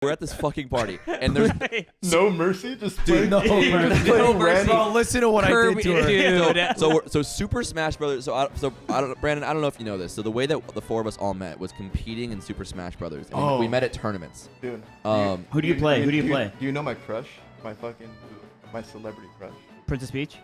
We're at this fucking party, and there's no mercy, just dude, no mercy. Bro, listen to what I did to her. Dude. So Super Smash Brothers. Brandon, I don't know if you know this. So the way that the four of us all met was competing in Super Smash Brothers. And we met at tournaments. Dude, who do you play? Who do you play? Do you know my crush? My celebrity crush. Princess Peach?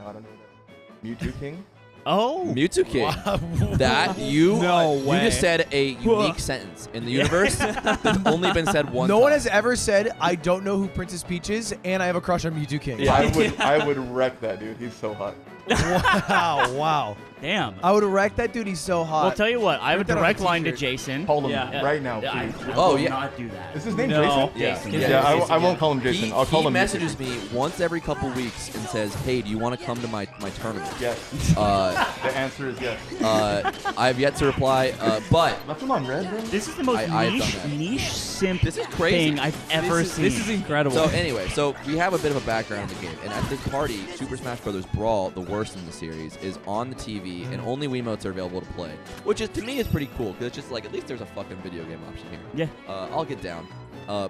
No, I don't know that. Mewtwo King. Oh, Mewtwo King. Wow. That you way. You just said a unique sentence in the universe that's only been said once. No one has ever said I don't know who Princess Peach is and I have a crush on Mewtwo King. Yeah. I would wreck that dude. He's so hot. Wow. damn. I would wreck that dude. He's so hot. Well, tell you what. I have a Put that on a direct line to t-shirt. Jason. Call him right now, please. I Oh, will yeah. not do that. Is his name No. Jason? Jason. Yeah. I won't call him Jason. I'll call he him messages Mewtwo. me once every couple weeks and says, "Hey, do you want to come to my tournament?" Yes. The answer is yes. I have yet to reply, but Left him on red, bro. This is the most I have done that. niche simp This is crazy. thing I've ever seen. This is incredible. So anyway, so we have a bit of a background in the game, and at this party, Super Smash Bros. Brawl, the worst in the series, is on the TV, and only Wiimotes are available to play, which is to me is pretty cool because it's just like at least there's a fucking video game option here. Yeah. I'll get down,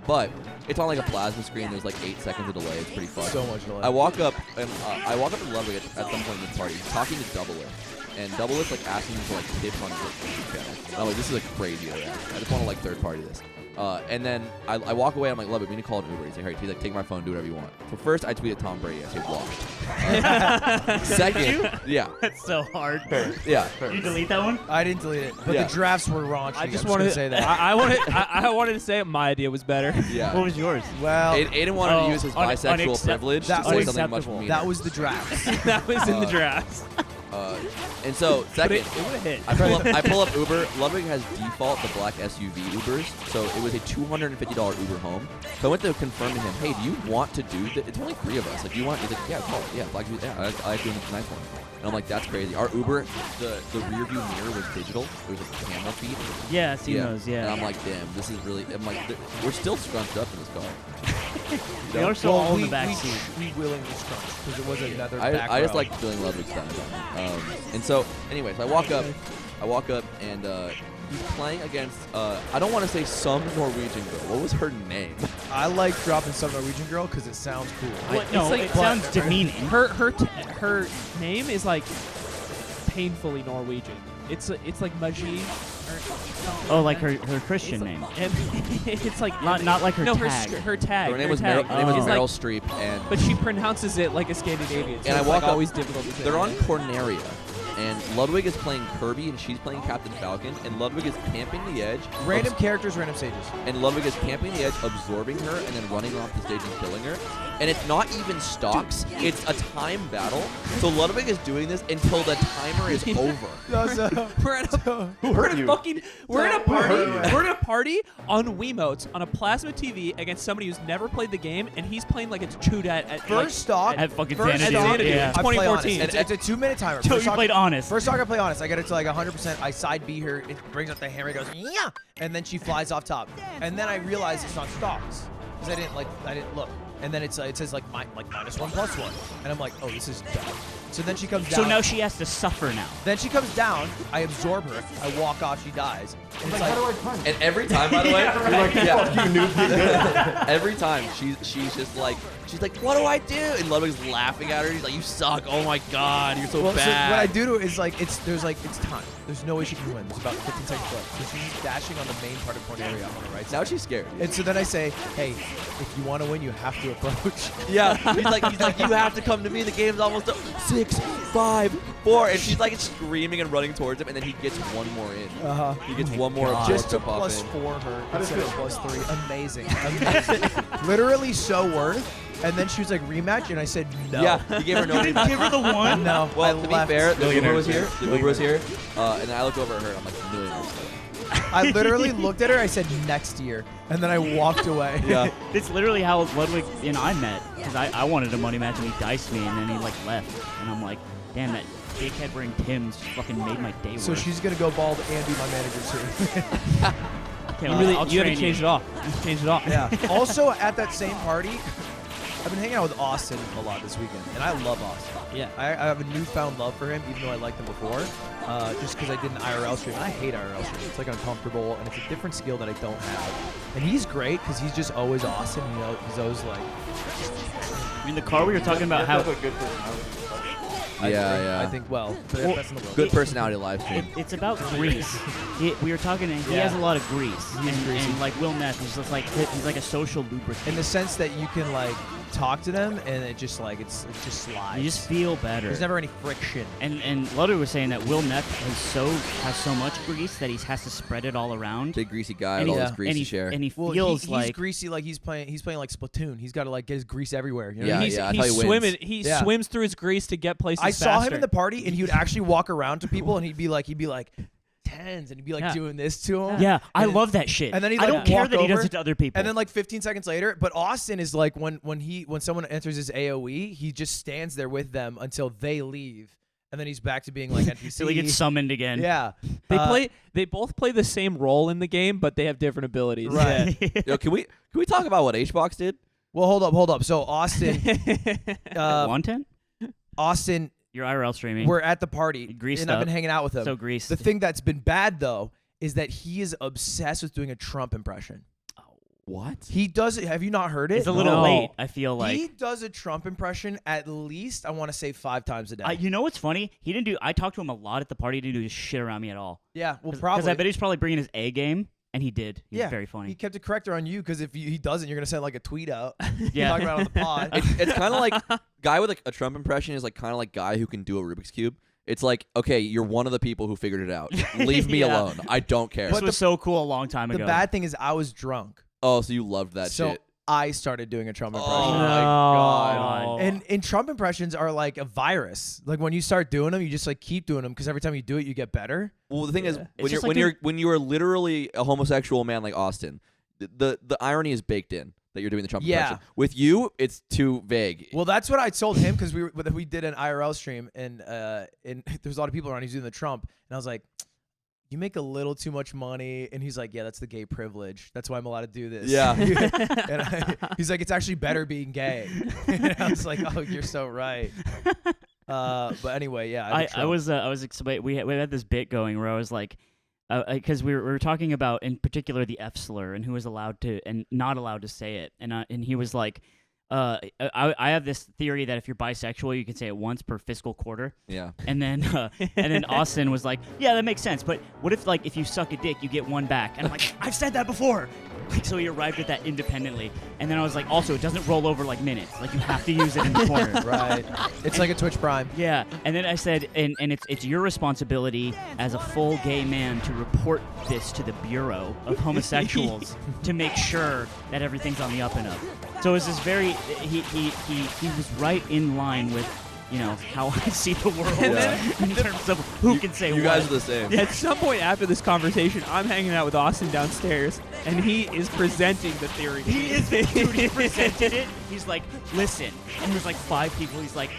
but it's on like a plasma screen. There's like 8 seconds of delay. It's pretty fun. So much delay. I walk up to Ludwig at some point in this party, talking to Doublelift, and Doublelift like asking me for like tips on his YouTube channel. And I'm like, this is a crazy idea. I just want to like third party this. And then I walk away. I'm like, Ludwig, we need to call an Uber. He's like, he's like, take my phone, do whatever you want. So first, I tweeted Tom Brady. I said, washed. Second, yeah, That's so hard. yeah. Did you delete that one? I didn't delete it, but Yeah. the drafts were raunchy. I just wanted wanted to say that. I wanted to say my idea was better. Yeah. What was yours? Well, Aiden wanted to use his bisexual unaccept- privilege that to say was something much acceptable. meaner. that was the drafts. That was in the drafts. And so But second, it would have hit. I pull up Uber. Ludwig has default the black SUV Ubers, so it was a $250 Uber home. So I went to confirm to him, hey, do you want to do this? It's only 3 of us. Like, do you want? He's like, yeah, call it. Yeah, black SUV. Yeah, I like doing this nice one. And I'm like, that's crazy. Our Uber, the rear view mirror was digital. It was a camera feed. Yeah, I've seen those. Yeah. And I'm like, damn, this is really. I'm like, we're still scrunched up in this car. They are still all in the back seat. We willingly scrunched because it was another I back just row. like feeling Ludwig's thumbs on me. And so, anyways, I walk up, and he's playing against, I don't want to say some Norwegian girl. What was her name? I like dropping some Norwegian girl because it sounds cool. What? No, like- it sounds demeaning. Her name is like painfully Norwegian. It's like Maji. Oh, like her Christian name. And it's like Not like her no, tag. her tag. Her name her was tag. Meryl is like- Streep, and but she pronounces it like a Scandinavian. So And I it's walk like up- always difficult to say. they're on Corneria. And Ludwig is playing Kirby, and she's playing Captain Falcon, and Ludwig is camping the edge. Random characters, random stages. And Ludwig is camping the edge, absorbing her, and then running off the stage and killing her. And it's not even stocks; it's a time battle. So Ludwig is doing this until the timer is over. We're at a Who hurt you? we're at a party. hurt you? We're at a party on Wiimotes on a plasma TV against somebody who's never played the game, and he's playing like it's chewed at First stock. At fucking First Xanadu. stock, Yeah. I play honest. 2014. It's a 2-minute timer. So First you stock- played honest. First talk I play honest. I get it to like 100%. I side B her. It brings up the hammer. It goes yeah, and then she flies off top. And then I realize it's not stocks because I didn't look. And then it says like -1/+1, and I'm like, oh, this is dumb. So then she comes down. So now she has to suffer now. Then she comes down. I absorb her. I walk off. She dies. And it's How do I like, punch? And every time, by the way, You're like, fuck you, noob. every time she's just like, what do I do? And Ludwig's laughing at her. He's like, you suck. Oh my god, you're so well, so bad. what I do to it is like it's time. There's no way she can win. There's about 15 seconds left. So she's dashing on the main part of Corneria on the right side. Now she's scared. And so then I say, hey, if you want to win, you have to approach. Yeah, he's like, you have to come to me. The game's almost up. 6, 5, 4, and she's like screaming and running towards him, and then he gets one more in. He gets one more God. Just to pop plus in. 4 her How does instead it of feel? +3. Amazing. Literally so worth. And then she was like, rematch, and I said no. Yeah, he gave her no You didn't rematch. give her the one? No. Well, I to be left. fair, the Uber was here. Millionaires. The Uber was here, and then I looked over at her. I'm like, millionaires. I literally looked at her. I said next year, and then I walked away. Yeah. It's literally how Ludwig and I met. Because I wanted a money match and he diced me and then he like left. And I'm like, damn, that dickhead wearing Tim's just made my day So worse. she's gonna go bald and be my manager soon. Okay, You well, really I'll you train haven't changed it off. You changed it off. Yeah. Also, at that same party, I've been hanging out with Austin a lot this weekend, and I love Austin. Yeah. I have a newfound love for him, even though I liked him before, just because I did an IRL stream. And I hate IRL streams. It's like uncomfortable, and it's a different skill that I don't have. And he's great because he's just always awesome. You know, he's always like. I mean, the car we were talking about how have a good personality. I think well, best in the world. Good personality live stream. it's about grease. We were talking, and he has a lot of grease. And like Will Ness, he's just like he's like a social lubricant. In the sense that you can like talk to them, and it just like it just slides. You just feel better. There's never any friction. And Ludwig was saying that Will Neff has so much grease that he has to spread it all around. Big greasy guy And with all he- his greasy share. And he Well, feels he's like greasy, like he's playing like Splatoon. He's got to like get his grease everywhere. You know? Yeah, he's that's how he wins. swimming. He Yeah. swims through his grease to get places I saw him faster. in the party, and he would actually walk around to people, and he'd be like tens, and he'd be like Yeah. doing this to him. yeah, I And- love that shit. and then he'd, I like, don't care walk that he does over, it to other people. And then like 15 seconds later, but Austin is like when someone enters his AOE, he just stands there with them until they leave, and then he's back to being like NPC. so he gets summoned again. Yeah, They both play the same role in the game, but they have different abilities. Right. Yo, can we talk about what HBox did? Well, hold up. So Austin, Wanton? Austin, You're IRL streaming. we're at the party, Greased and I've been up. hanging out with him. so greased. The thing that's been bad though is that he is obsessed with doing a Trump impression. What? He does it. Have you not heard it? It's a little No. late, I feel like. He does a Trump impression at least, I want to say 5 times a day. You know what's funny? He didn't do. I talked to him a lot at the party. He didn't do his shit around me at all. Yeah, well, Because probably. I bet he's probably bringing his A game, and he did. He was very funny. He kept a corrector on you because if he doesn't, you're gonna send like a tweet out. Yeah. Talking about it on the pod. It's kind of like guy with like a Trump impression is like kind of like guy who can do a Rubik's cube. It's like, okay, you're one of the people who figured it out. Leave me Yeah. alone. I don't care. This was so cool a long time The ago. bad thing is I was drunk, Oh, so you loved that so shit. I started doing a Trump impression. Oh No. my god. And Trump impressions are like a virus. Like when you start doing them, you just like keep doing them because every time you do it, you get better. Well, the thing is, Yeah. when It's you're just like when you are literally a homosexual man like Austin, the irony is baked in that you're doing the Trump Yeah. impression. With you, it's too vague. Well, that's what I told him because we did an IRL stream and there's a lot of people around. He's doing the Trump, and I was like, "You make a little too much money," and he's like, "Yeah, that's the gay privilege. That's why I'm allowed to do this." Yeah. And he's like, "It's actually better being gay." And I was like, "Oh, you're so right." But anyway, yeah. I was excited. We had this bit going where I was like, because we were talking about in particular the F slur and who was allowed to and not allowed to say it, and he was like, I have this theory that if you're bisexual, you can say it once per fiscal quarter. Yeah. And then Austin was like, yeah, that makes sense. But what if like if you suck a dick, you get one back? And I'm like, I've said that before. Like, so he arrived at that independently. And then I was like, also, it doesn't roll over like minutes. Like you have to use it in the corner. right. It's like a Twitch Prime. Yeah, and then I said, and it's your responsibility as a full gay man to report this to the Bureau of Homosexuals to make sure that everything's on the up and up. So it was this very, he was right in line with, you know, how I see the world in terms of who can say You what. guys are the same. At some point after this conversation, I'm hanging out with Austin downstairs, and he is presenting the theory. He is, dude, he presented it. He's like, listen, and there's like 5 people. He's like,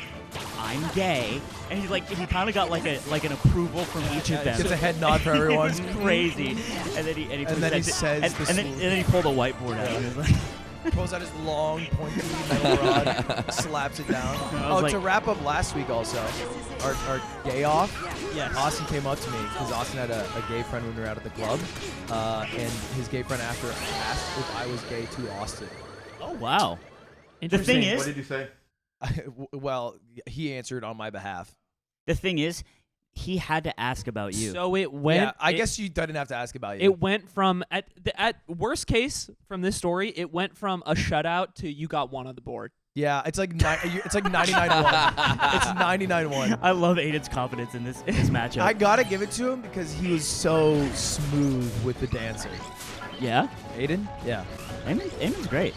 I'm gay, and he kind of got like an approval from each of them. Gets a head nod for everyone. It's crazy. And then he And then he presented- says and, the and then he pulled a whiteboard out. He was like, Pulls out his long, pointy metal rod, slaps it down. I was like- to wrap up last week also, our gay off, Yes. Austin came up to me because Austin had a gay friend when we were out at the club, and his gay friend after asked if I was gay to Austin. oh wow. The Interesting. thing What is, did you say? Well, he answered on my behalf. he had to ask about you. So it went. Yeah, I it- guess you didn't have to ask about you. It went from at worst case from this story, it went from a shutout to you got one on the board. Yeah, it's like 99-1. It's 99-1. I love Aiden's confidence in this matchup. I gotta give it to him because he was so smooth with the dancing. yeah, Aiden? Yeah. Aiden's great.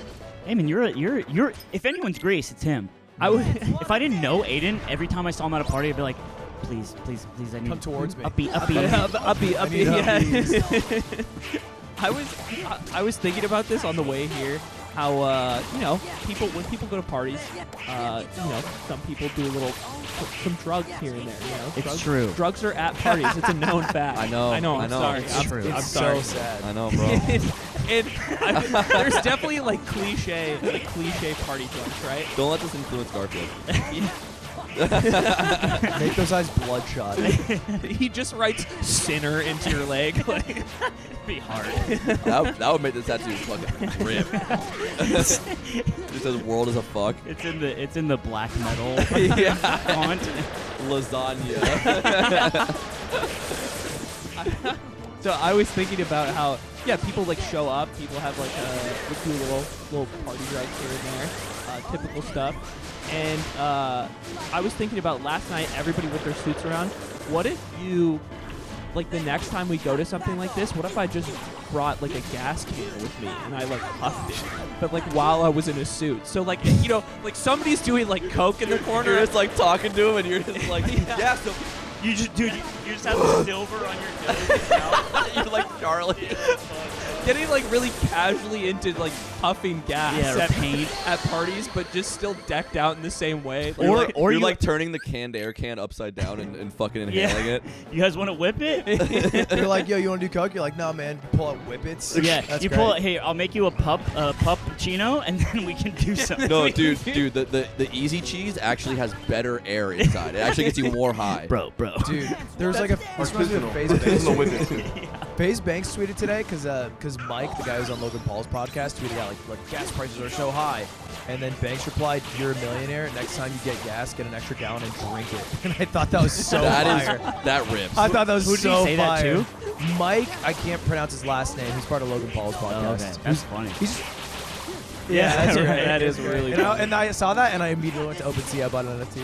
Eamon, you're. If anyone's Greece, it's him. If I didn't know Aiden, every time I saw him at a party, I'd be like, please, I need Come towards me. Upbeat. I need Yeah. I was thinking about this on the way here. How when people go to parties, some people do some drugs here and there. It's drugs, true. Drugs are at parties. It's a known fact. I know. I'm sorry. It's true. I'm It's sorry. so sad. I know, bro. And there's definitely like cliche party jokes, right? Don't let this influence Garfield. Make those eyes bloodshot. He just writes "sinner" into your leg. Like, Be hard. that would make this tattoo fucking rip. It says "world is a fuck." It's in the black metal Yeah. font. Lasagna. so I was thinking about how people like show up. People have like do little party drugs here and there, typical stuff. And I was thinking about last night, everybody with their suits around. What if you, like the next time we go to something like this, what if I just brought like a gas can with me and I like puffed it, but like while I was in a suit. So like, you know, like somebody's doing like coke in the corner. You're just like talking to him, and you're just like, yeah. So You just have the silver on your nose. you're like Charlie. Getting like really casually into like puffing gas Yeah, or paint. at parties, but just still decked out in the same way. Or Or you're you- like turning the canned air can upside down and fucking inhaling it. You guys want to whip it? You're like, yo, you want to do coke? You're like, no, man. You pull out whippets. Yeah. That's You great. pull it. Hey, I'll make you a puppuccino, and then we can do something. No, dude, the easy cheese actually has better air inside. It actually gets you more high. bro. Dude, there was like a this reminds me of FaZe Banks. Artisanal whippets. FaZe Banks tweeted today because Mike, the guy who's on Logan Paul's podcast, tweeted out like gas prices are so high, and then Banks replied, "You're a millionaire. Next time you get gas, get an extra gallon and drink it." And I thought that was so fire. That rips. I thought that was Who did he so say that fire. to? Mike, I can't pronounce his last name. He's part of Logan Paul's podcast. Oh, okay. That's funny. He's Yeah, that's right. right. That is really and funny. I saw that, and I immediately went to OpenSea. I bought an NFT.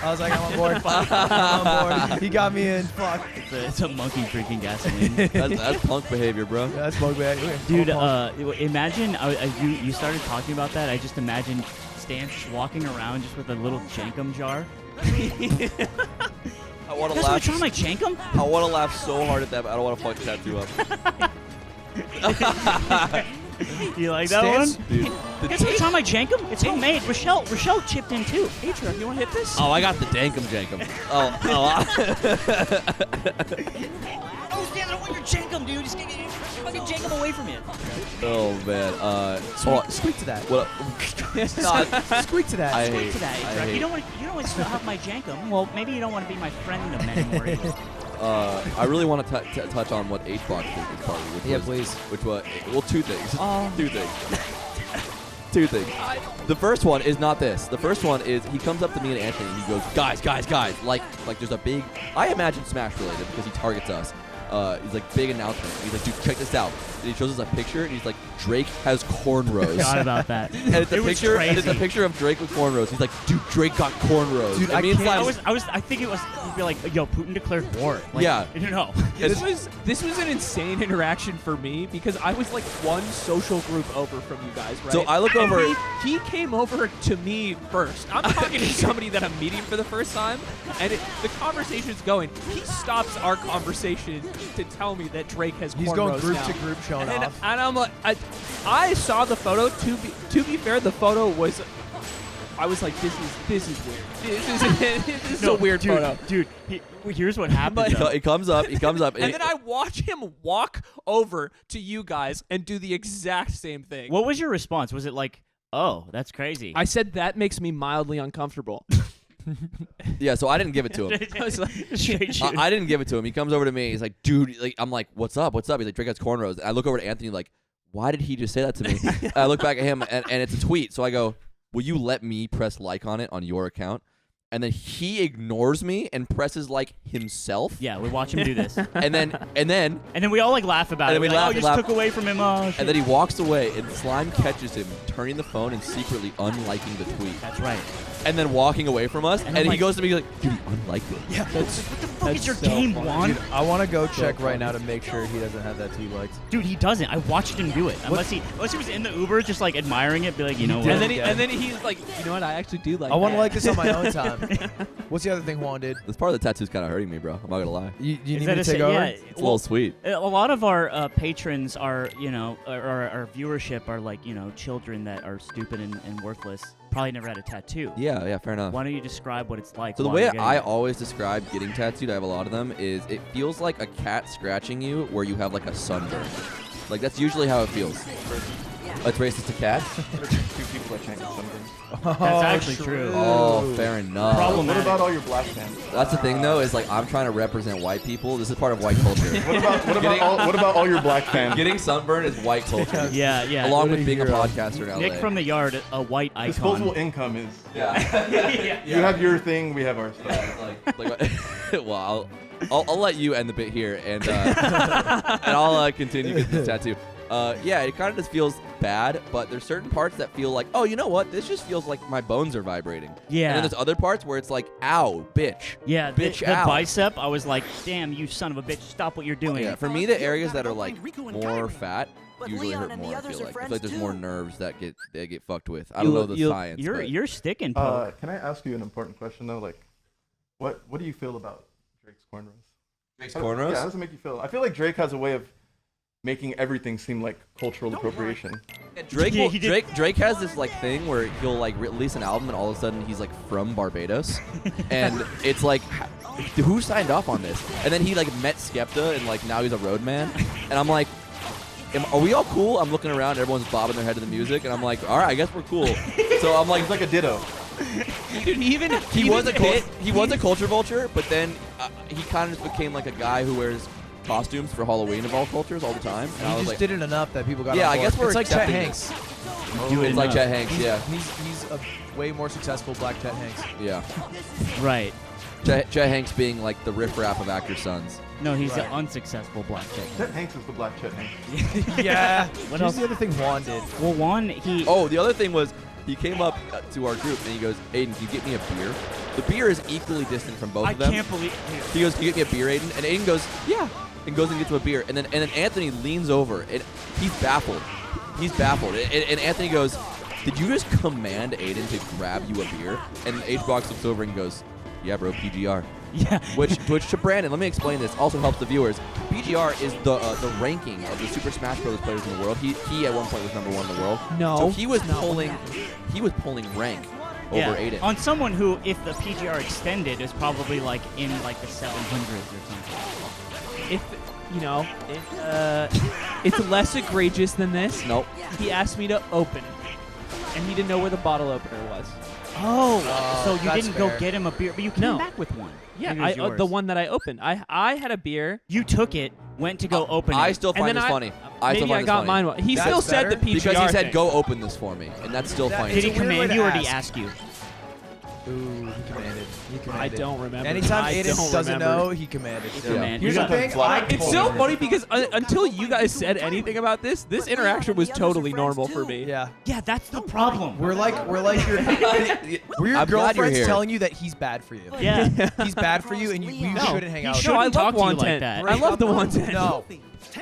I was like, I'm on board. I'm on board. He got me in. Fuck. It's a monkey drinking gasoline. That's punk behavior, bro. Yeah, that's bug bag. Okay. Dude, I'm imagine you started talking about that. I just imagined Stan just walking around just with a little Jankum jar. I want to That's what laugh. trying my Jankum? I want to laugh so hard at that, but I don't want to fuck the tattoo up. You like that Stan's- one? Dude. Guess what's on my Jankum? It's homemade. Rochelle chipped in too. Atria, you want to hit this? Oh, I got the dankum jankum. Oh, Stan, I don't want your Jankum, dude. Just get your fucking Jankum away from you. Oh man. Squeak to that. What? Squeak to that. I Wait hate. to that. I Adrian. hate- You don't want to still have my Jankum. Well, maybe you don't want to be my friend anymore. either. I really want to touch on what HBox did this party, which Yeah, was, please. which was well, two things. Two things. Two things. The first one is not this. The first one is he comes up to me and Anthony and he goes, guys, like there's a big, I imagine Smash related because he targets us. He's like, big announcement. He's like, dude, check this out. And he shows us a picture and he's like, Drake has cornrows. Forgot about that. And it's a It was picture. And it's a crazy. picture of Drake with cornrows. He's like, dude, Drake got cornrows. Dude, and I me and can't- Slime- I think it was you'd be like, yo, Putin declared war. Like, Yeah. You know. This was an insane interaction for me because I was like one social group over from you guys, right? So I look And over- He came over to me first. I'm talking to somebody that I'm meeting for the first time, and the conversation's going. He stops our conversation to tell me that Drake has He's cornrows going group now. to group showing and, off. and I'm like, I saw the photo. To be fair, the photo was. I was like, this is weird. This is a weird dude, photo. Dude, here's what happened. though. He comes up. And then I watch him walk over to you guys and do the exact same thing. What was your response? Was it like, oh, that's crazy? I said that makes me mildly uncomfortable. Yeah, so I didn't give it to him. I was like, Straight shoot. I didn't give it to him. He comes over to me. He's like, dude, like, I'm like, what's up? He's like, Drake has cornrows. I look over to Anthony like, why did he just say that to me? I look back at him and it's a tweet. So I go, will you let me press like on it on your account? And then he ignores me and presses like himself. Yeah, we watch him do this. And then And then we all like laugh about And it. then we We're like, laugh oh, you and just laugh. took away from him. Oh, shit. and then he walks away and Slime catches him turning the phone and secretly unliking the tweet. That's right. And then walking away from us. And And, I'm he like- goes to me like, dude, he unliked it. Yeah. What the fuck is your so game, funny. Juan? Dude, I want to go check funny. right now to make sure he doesn't have that tweet liked. Dude, he doesn't. I watched him do it. Unless he was in the Uber, just like admiring it, be like, you know what? and then he's like, you know what? I actually do like. I want to that. like this on my own time. What's the other thing Juan did? This part of the tattoo's kind of hurting me, bro. I'm not gonna lie. You Is need that me to a take sa- over? yeah, It's a little sweet. A lot of our patrons are, you know, our viewership are like, you know, children that are stupid and worthless. Probably never had a tattoo. Yeah, fair enough. Why don't you describe what it's like? So the while way you're getting I it? always describe getting tattooed, I have a lot of them, is it feels like a cat scratching you where you have like a sunburn. Like that's usually how it feels. It's racist to cats. Two people that change something. That's actually true. Oh, fair enough. What about all your black fans? That's the thing though, is like I'm trying to represent white people. This is part of white culture. What about all your black fans? Getting sunburned is white culture. Yeah, yeah. Along with being a podcaster in LA. Nick from the Yard, a white icon. Disposable income is. Yeah. You have your thing, we have our stuff. Well, I'll let you end the bit here, and I'll continue with this tattoo. Yeah, it kind of just feels bad, but there's certain parts that feel like, oh, you know what? This just feels like my bones are vibrating. Yeah. And then there's other parts where it's like, ow, bitch. Yeah, bitch, the ow. bicep, I was like, damn, you son of a bitch, stop what you're doing. Yeah, for me, the areas that are like more fat usually hurt more. I feel like there's more nerves that get fucked with. I don't know the science. You're sticking, Pope. Can I ask you an important question though? Like, what do you feel about Drake's cornrows? Drake's cornrows? Yeah, how does it make you feel? I feel like Drake has a way of making everything seem like cultural appropriation. Drake has this like thing where he'll like release an album and all of a sudden he's like from Barbados, and it's like, who signed off on this? And then he like met Skepta and like now he's a roadman, and I'm like, are we all cool? I'm looking around, everyone's bobbing their head to the music, and I'm like, all right, I guess we're cool. So I'm like, It's like a ditto. Dude, he was a culture vulture, but then he kind of just became like a guy who wears costumes for Halloween of all cultures all the time. And I He was just like, did it enough that people got Yeah, on I board. guess we're It's like Chet accepting Hanks. it's like Chet Hanks, yeah. He's a way more successful Black Chet Hanks. Yeah. Right. Chet Hanks being like the riffraff of actor sons. No, he's an unsuccessful black chick. Chet Hanks is the black Chet Hanks. Yeah. What Here's else? the other thing Juan did. Well, one, he... Oh, the other thing was he came up to our group and he goes, Aiden, can you get me a beer? The beer is equally distant from both I of them. can't believe... He goes, can you get me a beer, Aiden? And Aiden goes, yeah. And goes and gets him a beer. And then Anthony leans over and he's baffled. And Anthony goes, did you just command Aiden to grab you a beer? And H-Box looks over and goes, yeah, bro, PGR. Yeah. Which to Brandon, let me explain this. Also helps the viewers. PGR is the ranking of the Super Smash Bros. Players in the world. He at one point was #1 in the world. No. So he was pulling rank over Aiden. On someone who, if the PGR extended, is probably like in like the 700s or something. If it's less egregious than this. Nope. He asked me to open it, and he didn't know where the bottle opener was. Oh, so you that's didn't go fair. get him a beer, but you came No. back with one. Yeah, Maybe it was yours. the one that I opened. I had a beer. You took it, went to go open it. I still find and then this funny. Maybe I got mine. He That's still said the better. PGR Because he said, thing. go open this for me. And that's still funny. Did he It's a weird way command to you or did he ask. ask you? Ooh, he commanded. I don't remember. Anytime I Aiden don't doesn't remember. know, he commanded. Command. Here's You the got- thing. It's so funny because until you guys said anything about this interaction was totally normal for me. Yeah. Yeah, that's the problem. We're like your I'm glad you're girlfriend's here. telling you that he's bad for you. Yeah. He's bad for you, and you shouldn't hang out with shouldn't No, I him. talk love to you like 110. that. I love the 110. No.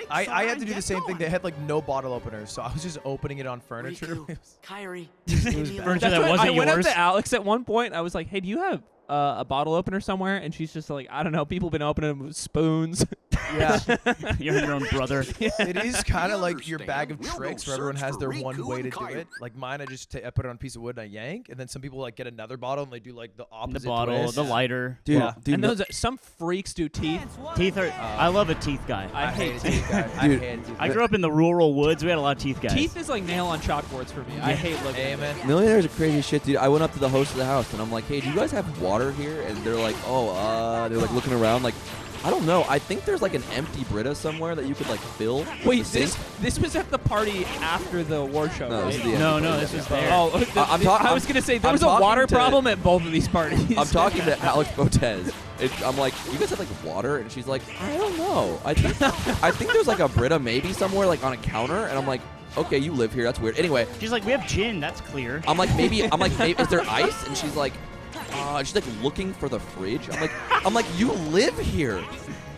I had to do the same thing. They had like no bottle openers, so I was just opening it on furniture. Kyrie, Furniture that That's when wasn't I went up yours. to Alex at one point. I was like, "Hey, do you have a bottle opener somewhere?" And she's just like, "I don't know. People have been opening them with spoons." Yeah. You're your own brother. It is kind of like your bag of tricks where everyone has their one way to do it. Like mine, I put it on a piece of wood and I yank, and then some people like get another bottle and they do like the The opposite bottle, twist. the lighter. Dude, Yeah. dude, And those some freaks do teeth. Teeth are. I love a teeth guy. I hate teeth. teeth. I Dude, hate teeth. I grew up in the rural woods. We had a lot of teeth guys. Teeth is like nail on chalkboards for me. I hate looking. Hey, at man. it. Millionaires are crazy shit, dude. I went up to the host of the house and I'm like, hey, do you guys have water here? And they're like, they're like looking around like, I don't know. I think there's like an empty Brita somewhere that you could like fill. Wait, with the sink. this was at the party after the award show, No, right? this is the end. No, this was there. Oh, I'm I was gonna say there I'm was a talking water to- problem at both of these parties. I'm talking to Alex Botez. I'm like, you guys have like water? And she's like, I don't know. I think there's like a Brita maybe somewhere like on a counter. And I'm like, okay, you live here. That's weird. Anyway, She's like, we have gin. That's clear. I'm like, maybe, is there ice? And she's like looking for the fridge. I'm like, you live here.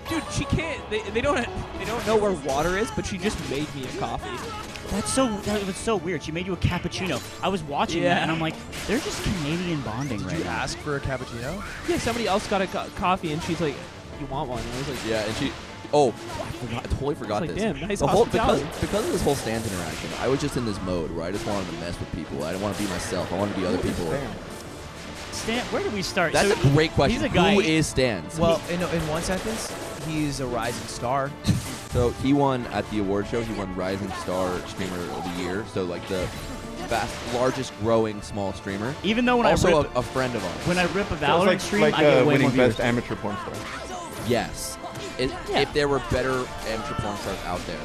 Dude, she can't. They don't know where water is, but she just made me a coffee. That was so weird. She made you a cappuccino. I was watching that, and I'm like, they're just Canadian bonding Did right you now. ask for a cappuccino? Yeah, somebody else got a coffee, and she's like, "You want one?" And I was like, Yeah, and she. Oh, I totally forgot It's like, this. damn, nice the whole, hospitality. because of this whole stance interaction, I was just in this mode where I just wanted to mess with people. I didn't want to be myself. I wanted to be other people. Stan, where do we start? That's So a great question. He's a guy. Who is Stans? Well, in one sentence, he's a rising star. So he won at the award show. He won Rising Star Streamer of the Year. So like the largest growing small streamer. Even though when also I rip a friend of ours. when I rip a So Valorant it's stream, like I get way winning more viewers. best amateur porn star. Yes. Yeah. If there were better amateur porn stars out there,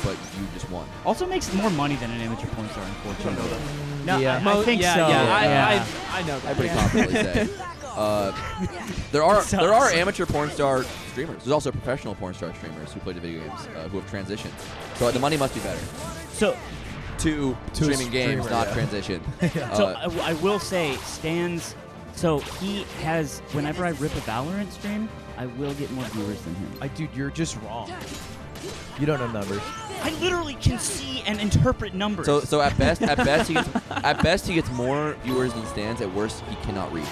but you just won. Also makes more money than an amateur porn star, unfortunately. No, Yeah. I think yeah, so. Yeah, I know that. I pretty confidently say. There are amateur porn star streamers. There's also professional porn star streamers who play the video games who have transitioned. So the money must be better. So, To streaming games, streamer, not yeah. transition. I will say, Stan's. So he has. Whenever I rip a Valorant stream, I will get more viewers than him. Dude, you're just wrong. You don't know numbers. I literally can see and interpret numbers. So at best he gets more viewers than Stans. At worst he cannot read.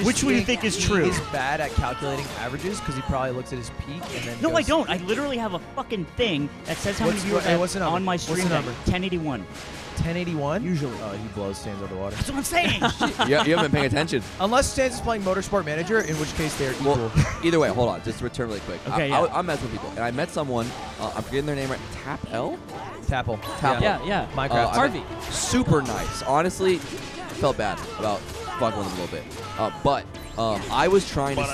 Which one do you think is true? He's bad at calculating averages because he probably looks at his peak and then. No, goes, I don't. I literally have a fucking thing that says how many What's- viewers hey, I have what's the number? on my What's the stream. number? 1081. 1081. Usually. Oh, he blows Stans out of the water. That's what I'm saying. You haven't been paying attention. Unless Stans is playing Motorsport Manager, in which case they're equal. Well, either way, hold on. Just to return really quick. Okay, yeah. I'm messing with people, and I met someone. I'm forgetting their name right. Tap L. Tapple. Tapple. Yeah. Minecraft. I met- super nice. Honestly, felt bad about fucking with him a little bit. But I was trying to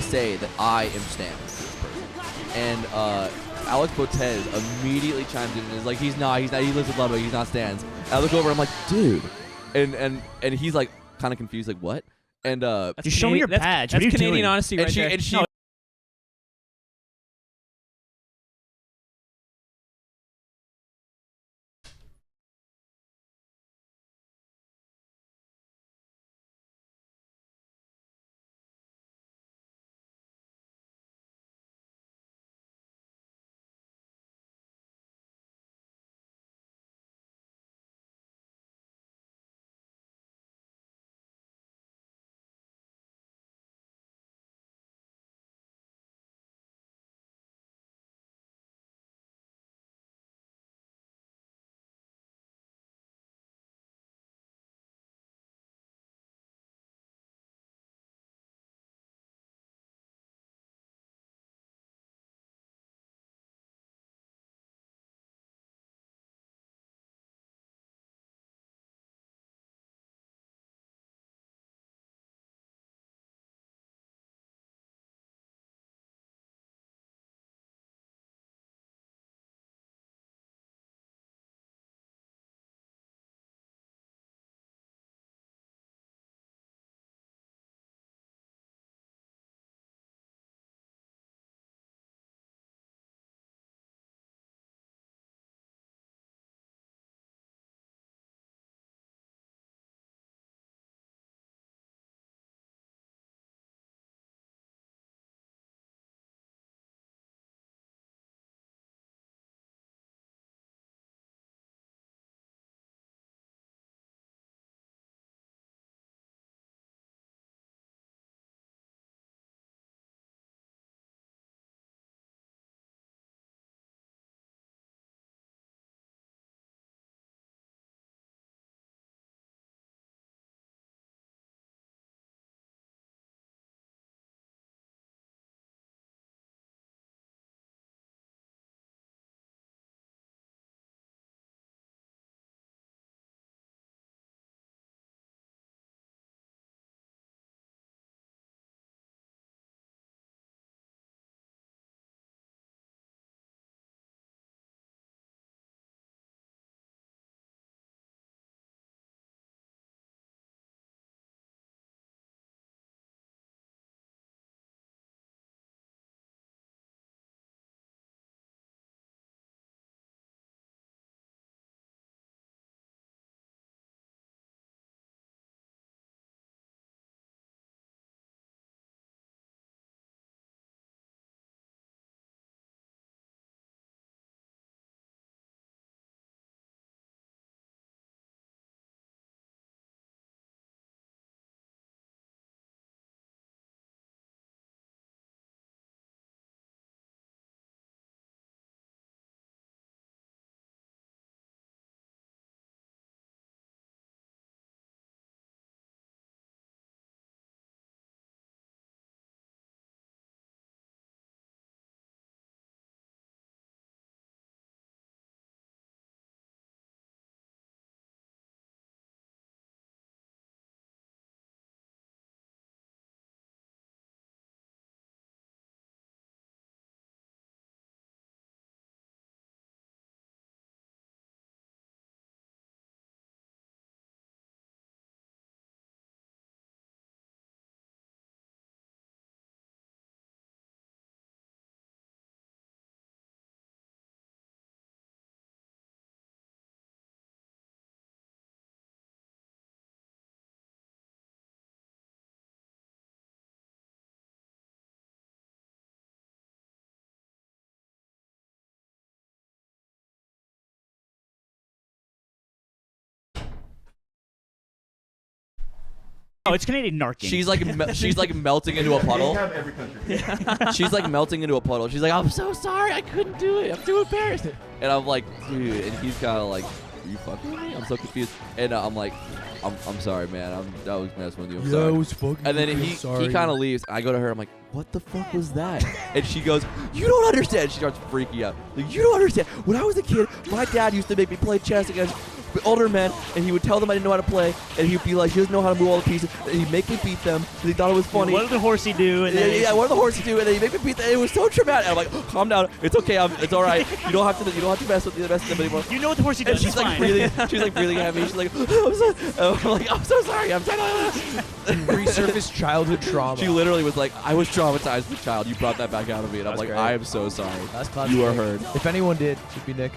say that I am Stan. And Alex Botez immediately chimed in and is like, he's not, he lives with Ludwig, he's not Stans. And I look over, I'm like, dude. And he's like kind of confused, like, what? And Just show me your badge. What are you Canadian doing? honesty right there. and she No, Oh, it's Canadian narking. she's like melting into a They puddle. have every country. She's like melting into a puddle. She's like, I'm so sorry, I couldn't do it. I'm too embarrassed. And I'm like, dude. And he's kind of like, are you fucking with me? I'm so confused. And I'm like, I'm sorry, man. That was messing with you. I'm sorry. was fucking. And then he kind of leaves. I go to her. I'm like, what the fuck was that? And she goes, you don't understand. She starts freaking out. Like, you don't understand. When I was a kid, my dad used to make me play chess against older men, and he would tell them I didn't know how to play, and he'd be like, he doesn't know how to move all the pieces, and he'd make me beat them because he thought it was funny. What did the horsey do? And Yeah, then yeah, what did the horsey do? And then he made me beat them. It was so traumatic. And I'm like, oh, calm down. It's okay. It's all right. You don't have to mess with them anymore. You know what the horsey And does. she's It's like fine. breathing. She's like breathing heavy. She's like, I'm so sorry. I'm trying to. resurfaced childhood trauma. She literally was like, I was traumatized as a child. You brought that back out of me, and I'm That's like, great. I am so sorry. That's classic. You are heard. If anyone did, it'd be Nick.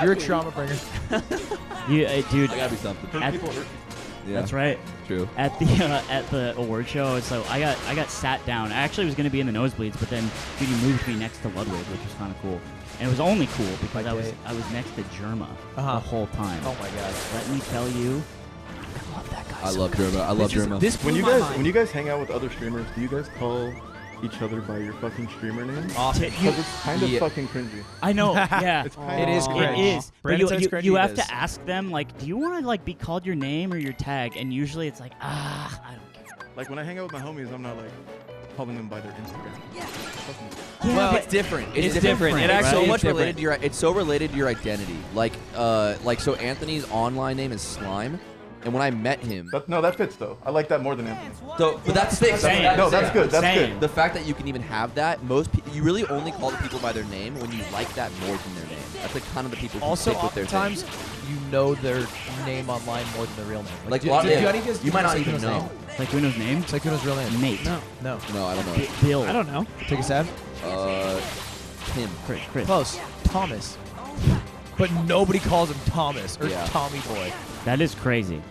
You're a trauma bringer. Dude. I gotta be something. At- People hurt Yeah, That's right. true. At the award show, so I got sat down. I actually was gonna be in the nosebleeds, but then Judy moved me next to Ludwig, which was kind of cool. And it was only cool because Okay. I was next to Germa Uh-huh. the whole time. Oh my god. Let me tell you, I love that guy. I so love much. Germa. I love Germa. This When blew you my guys mind. hang out with other streamers, do you guys call each other by your fucking streamer name? Awesome. Because it's kind of Yeah. fucking cringy. I know. Yeah. It's kind It is of cringe. It is. But Brandon says you cringy, have it is. to ask them, like, do you want to like be called your name or your tag? And usually it's like, I don't care. Like when I hang out with my homies, I'm not like calling them by their Instagram. Yeah, Well, but it's different. It's different. It It's actually so is much different. related to your. It's so related to your identity. Like so Anthony's online name is Slime, and when I met him, That fits though. I like that more than Anthony. but that's the thing. Same. No, that's good. That's Same. good. The fact that you can even have that, you really only call the people by their name when you like that more than their name. That's like kind of the people who Also, stick with their oftentimes thing. you know their name online more than their real name. Like, do, a lot do, of- do any of you guys you might not know even Saikuno's know. name? Like Uno's name? Saikuno's real name. Nate. No. No. No, I don't know. Bill. I don't know. Take a stab. Tim. Chris. Close. Thomas. But nobody calls him Thomas or Yeah. Tommy Boy. That is crazy.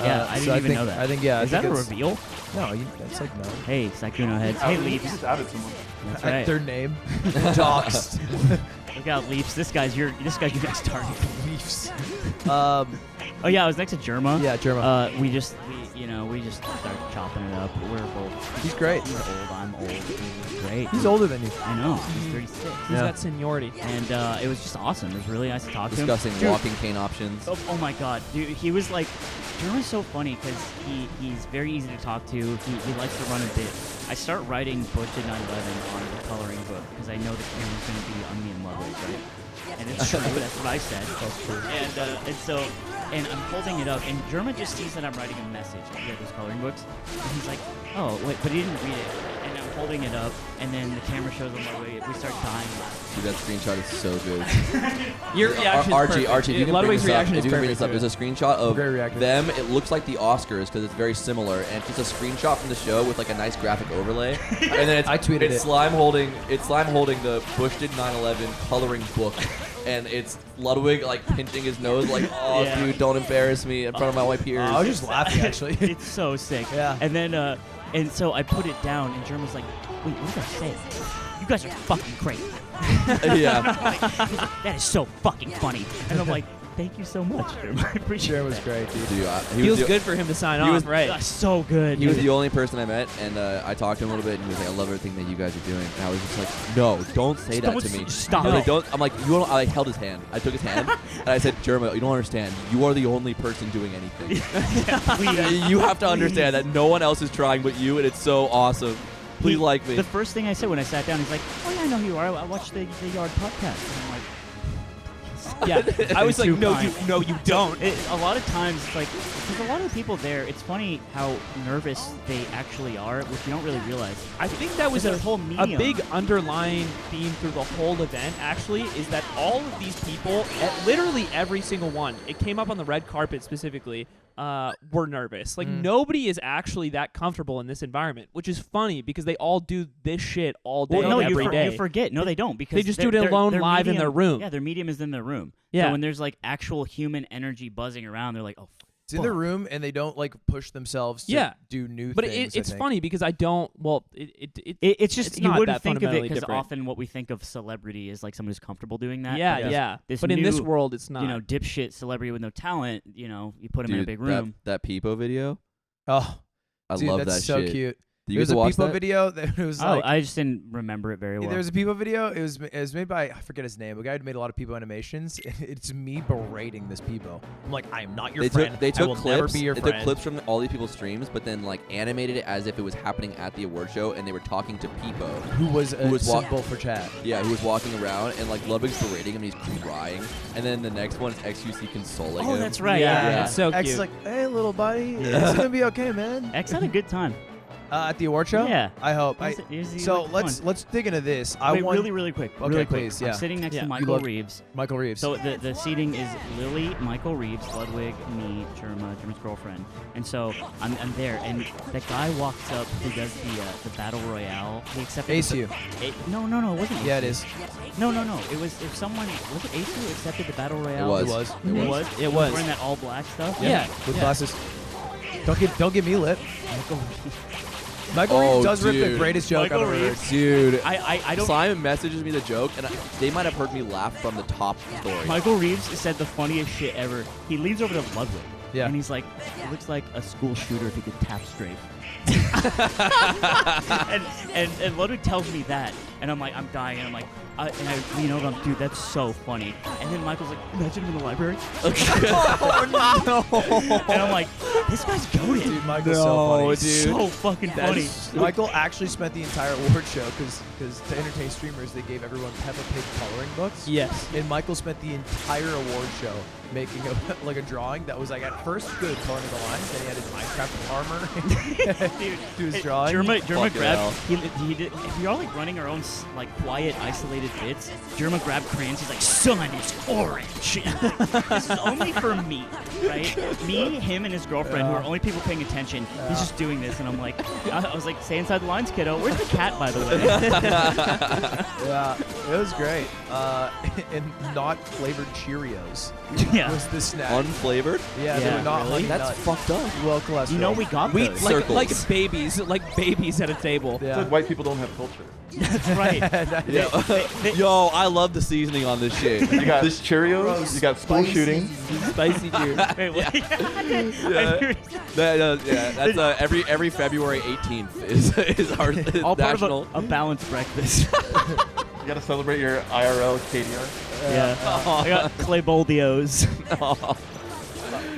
Yeah, I so didn't even think, know that. I think yeah. Is I that a think it's- reveal? No, that's like no. Hey, Saikuno heads. Hey, You Leafs. just added someone. That's At right. their name. Doxed. Look out, Leafs. This guy's your next target. Leafs. Oh yeah, I was next to Germa. Yeah, Germa. We just started chopping it up. We're both. He's great. He's old. I'm old. He's great. He's older than you. I know. He's 36. He's Yeah. got seniority. And it was just awesome. It was really nice to talk to him. Discussing Dude, walking cane options. Oh my god, dude, he was like, Jerma's so funny because he's very easy to talk to. He likes to run a bit. I start writing Busted 9/11 on the coloring book because I know the camera's going to be on me and Ludwig, right? And it's true. That's what I said. That's true. And I'm holding it up, and Germa just sees that I'm writing a message. He had those coloring books, and he's like, "Oh, wait," but he didn't read it. And I'm holding it up, and then the camera shows him Ludwig. We start dying. Dude, that screenshot is so good. Your reaction Archie, if you can bring Ludwig's this up, reaction if is you can bring perfect. this up, there's a screenshot of Great reaction. them. It looks like the Oscars because it's very similar, and it's just a screenshot from the show with like a nice graphic overlay. And then I tweeted it's it. Slime holding the Bush did 9/11 coloring book, and it's Ludwig like pinching his nose, like, "Oh, Yeah. dude, don't embarrass me in front of my white peers." I was just laughing actually. It's so sick. Yeah. And then, and so I put it down, and Germa's like, "Wait, what did I say? You guys are fucking great." Yeah. He's like, "That is so fucking funny." And I'm like, "Thank you so much, Germa. I appreciate Sharon was that." great, dude. Dude, he Feels was the, good for him to sign he off, was- right? That's so good. He was dude. the only person I met, and I talked to him a little bit, and he was like, "I love everything that you guys are doing." And I was just like, "No, don't say that to me." Stop I was like, it. don't. I'm like, you don't. I held his hand. I took his hand, and I said, "Jerma, you don't understand. You are the only person doing anything. Please. You have to understand that no one else is trying but you, and it's so awesome. Please like me." The first thing I said when I sat down, he's like, "Oh yeah, I know who you are. I watched the Yard podcast." And I'm like, Yeah, I was like, Too no, kind. you don't. a lot of times, it's like, because a lot of people there, it's funny how nervous they actually are, which you don't really realize. I think that was Their a whole a medium. big underlying theme through the whole event, actually, is that all of these people, literally every single one, it came up on the red carpet specifically, were nervous. Like, nobody is actually that comfortable in this environment, which is funny because they all do this shit all day, Well, no, every day. you forget. No, they don't, because They just do it alone live in their room. Yeah, their medium is in their room. Yeah. So when there's like actual human energy buzzing around, they're like, "Oh, It's in their room and they don't like push themselves to Yeah. do new But things. it's funny because I don't. Well, It's just it's you not wouldn't that think of it fundamentally because different. often what we think of celebrity is like someone who's comfortable doing that. Yeah, But yeah. This But in this new, world, it's not. dipshit celebrity with no talent, you put him in a Dude, big room. That Peepo video. Oh, I dude, love that's that so shit. cute. Do you There's guys a watch Peepo that? video that was Oh, like. I just didn't remember it very well. There was a Peepo video. It was made by, I forget his name, a guy who made a lot of Peepo animations. It's me berating this Peepo. I'm like, I am not your friend. They I took will clips. never be your They friend. took clips from all these people's streams, but then like animated it as if it was happening at the award show, and they were talking to Peepo. Who was a was wa- symbol for chat. Yeah, who was walking around, and like Ludwig's berating him, and he's crying. And then the next one is XUC consoling him. Oh, that's right. Yeah, Yeah. it's so X cute. is like, hey, little buddy, it's gonna be okay, man. X had a good time. At the award show? Yeah. I hope. So let's dig into this. I Wait, want really quick. Okay, really quick. please, I'm yeah. sitting next Yeah. to You Michael love- Reeves. Michael Reeves. So the seating is Lily, Michael Reeves, Ludwig, me, Germa's girlfriend, and so I'm there, and that guy walks up who does the battle royale. He accepted. ACU. No, it wasn't. Yeah, ACU. it is. No. It was if someone was it ACU who accepted the battle royale. It was. It was. It was. It was. Wearing that all black stuff. Yeah. With yeah. glasses. Don't get me lit. Michael Reeves. Michael Oh, Reeves does rip the dude. greatest joke Michael I've ever heard. Reeves. Dude, I don't. Simon messages me the joke, and they might have heard me laugh from the top story. Michael Reeves said the funniest shit ever. He leans over to Ludwig. Yeah. And he's like, it looks like a school shooter if he could tap straight. and Ludwig tells me that, and I'm like, I'm dying, and I'm like, and I lean over, I'm dude, that's so funny. And then Michael's like, imagine him in the library. Oh no! And I'm like, this guy's goated. Dude, Michael's so funny. He's so fucking funny. Michael actually spent the entire award show because to entertain streamers, they gave everyone Peppa Pig coloring books. Yes. And Michael spent the entire award show making a drawing that was like at first good coloring the lines, then he had his Minecraft armor Dude, to his drawing. Germa Fucking hell. grabbed. He did. If you're all like running our own like quiet, isolated bits, Germa grabbed crayons. He's like, "Son, it's orange. This is only for me, right? Me, him, and his girlfriend, who are only people paying attention. He's just doing this, and I'm like, I was like, "Stay inside the lines, kiddo." Where's the cat, by the way? Yeah, it was great. And not flavored Cheerios Yeah. was the snack. Unflavored? Yeah, they Yeah, were not really? honey That's nut. fucked up. Well cholesterol. You know we got We those. like babies at a table. Yeah. Like white people don't have culture. That's right. Yo, I love the seasoning on this shit. You got Cheerios. You got school shootings. Spicy juice. Wait, what? That's every February 18th is our All part national. of a balanced breakfast. You got to celebrate your IRL KDR. Yeah. I got Clay Boldios.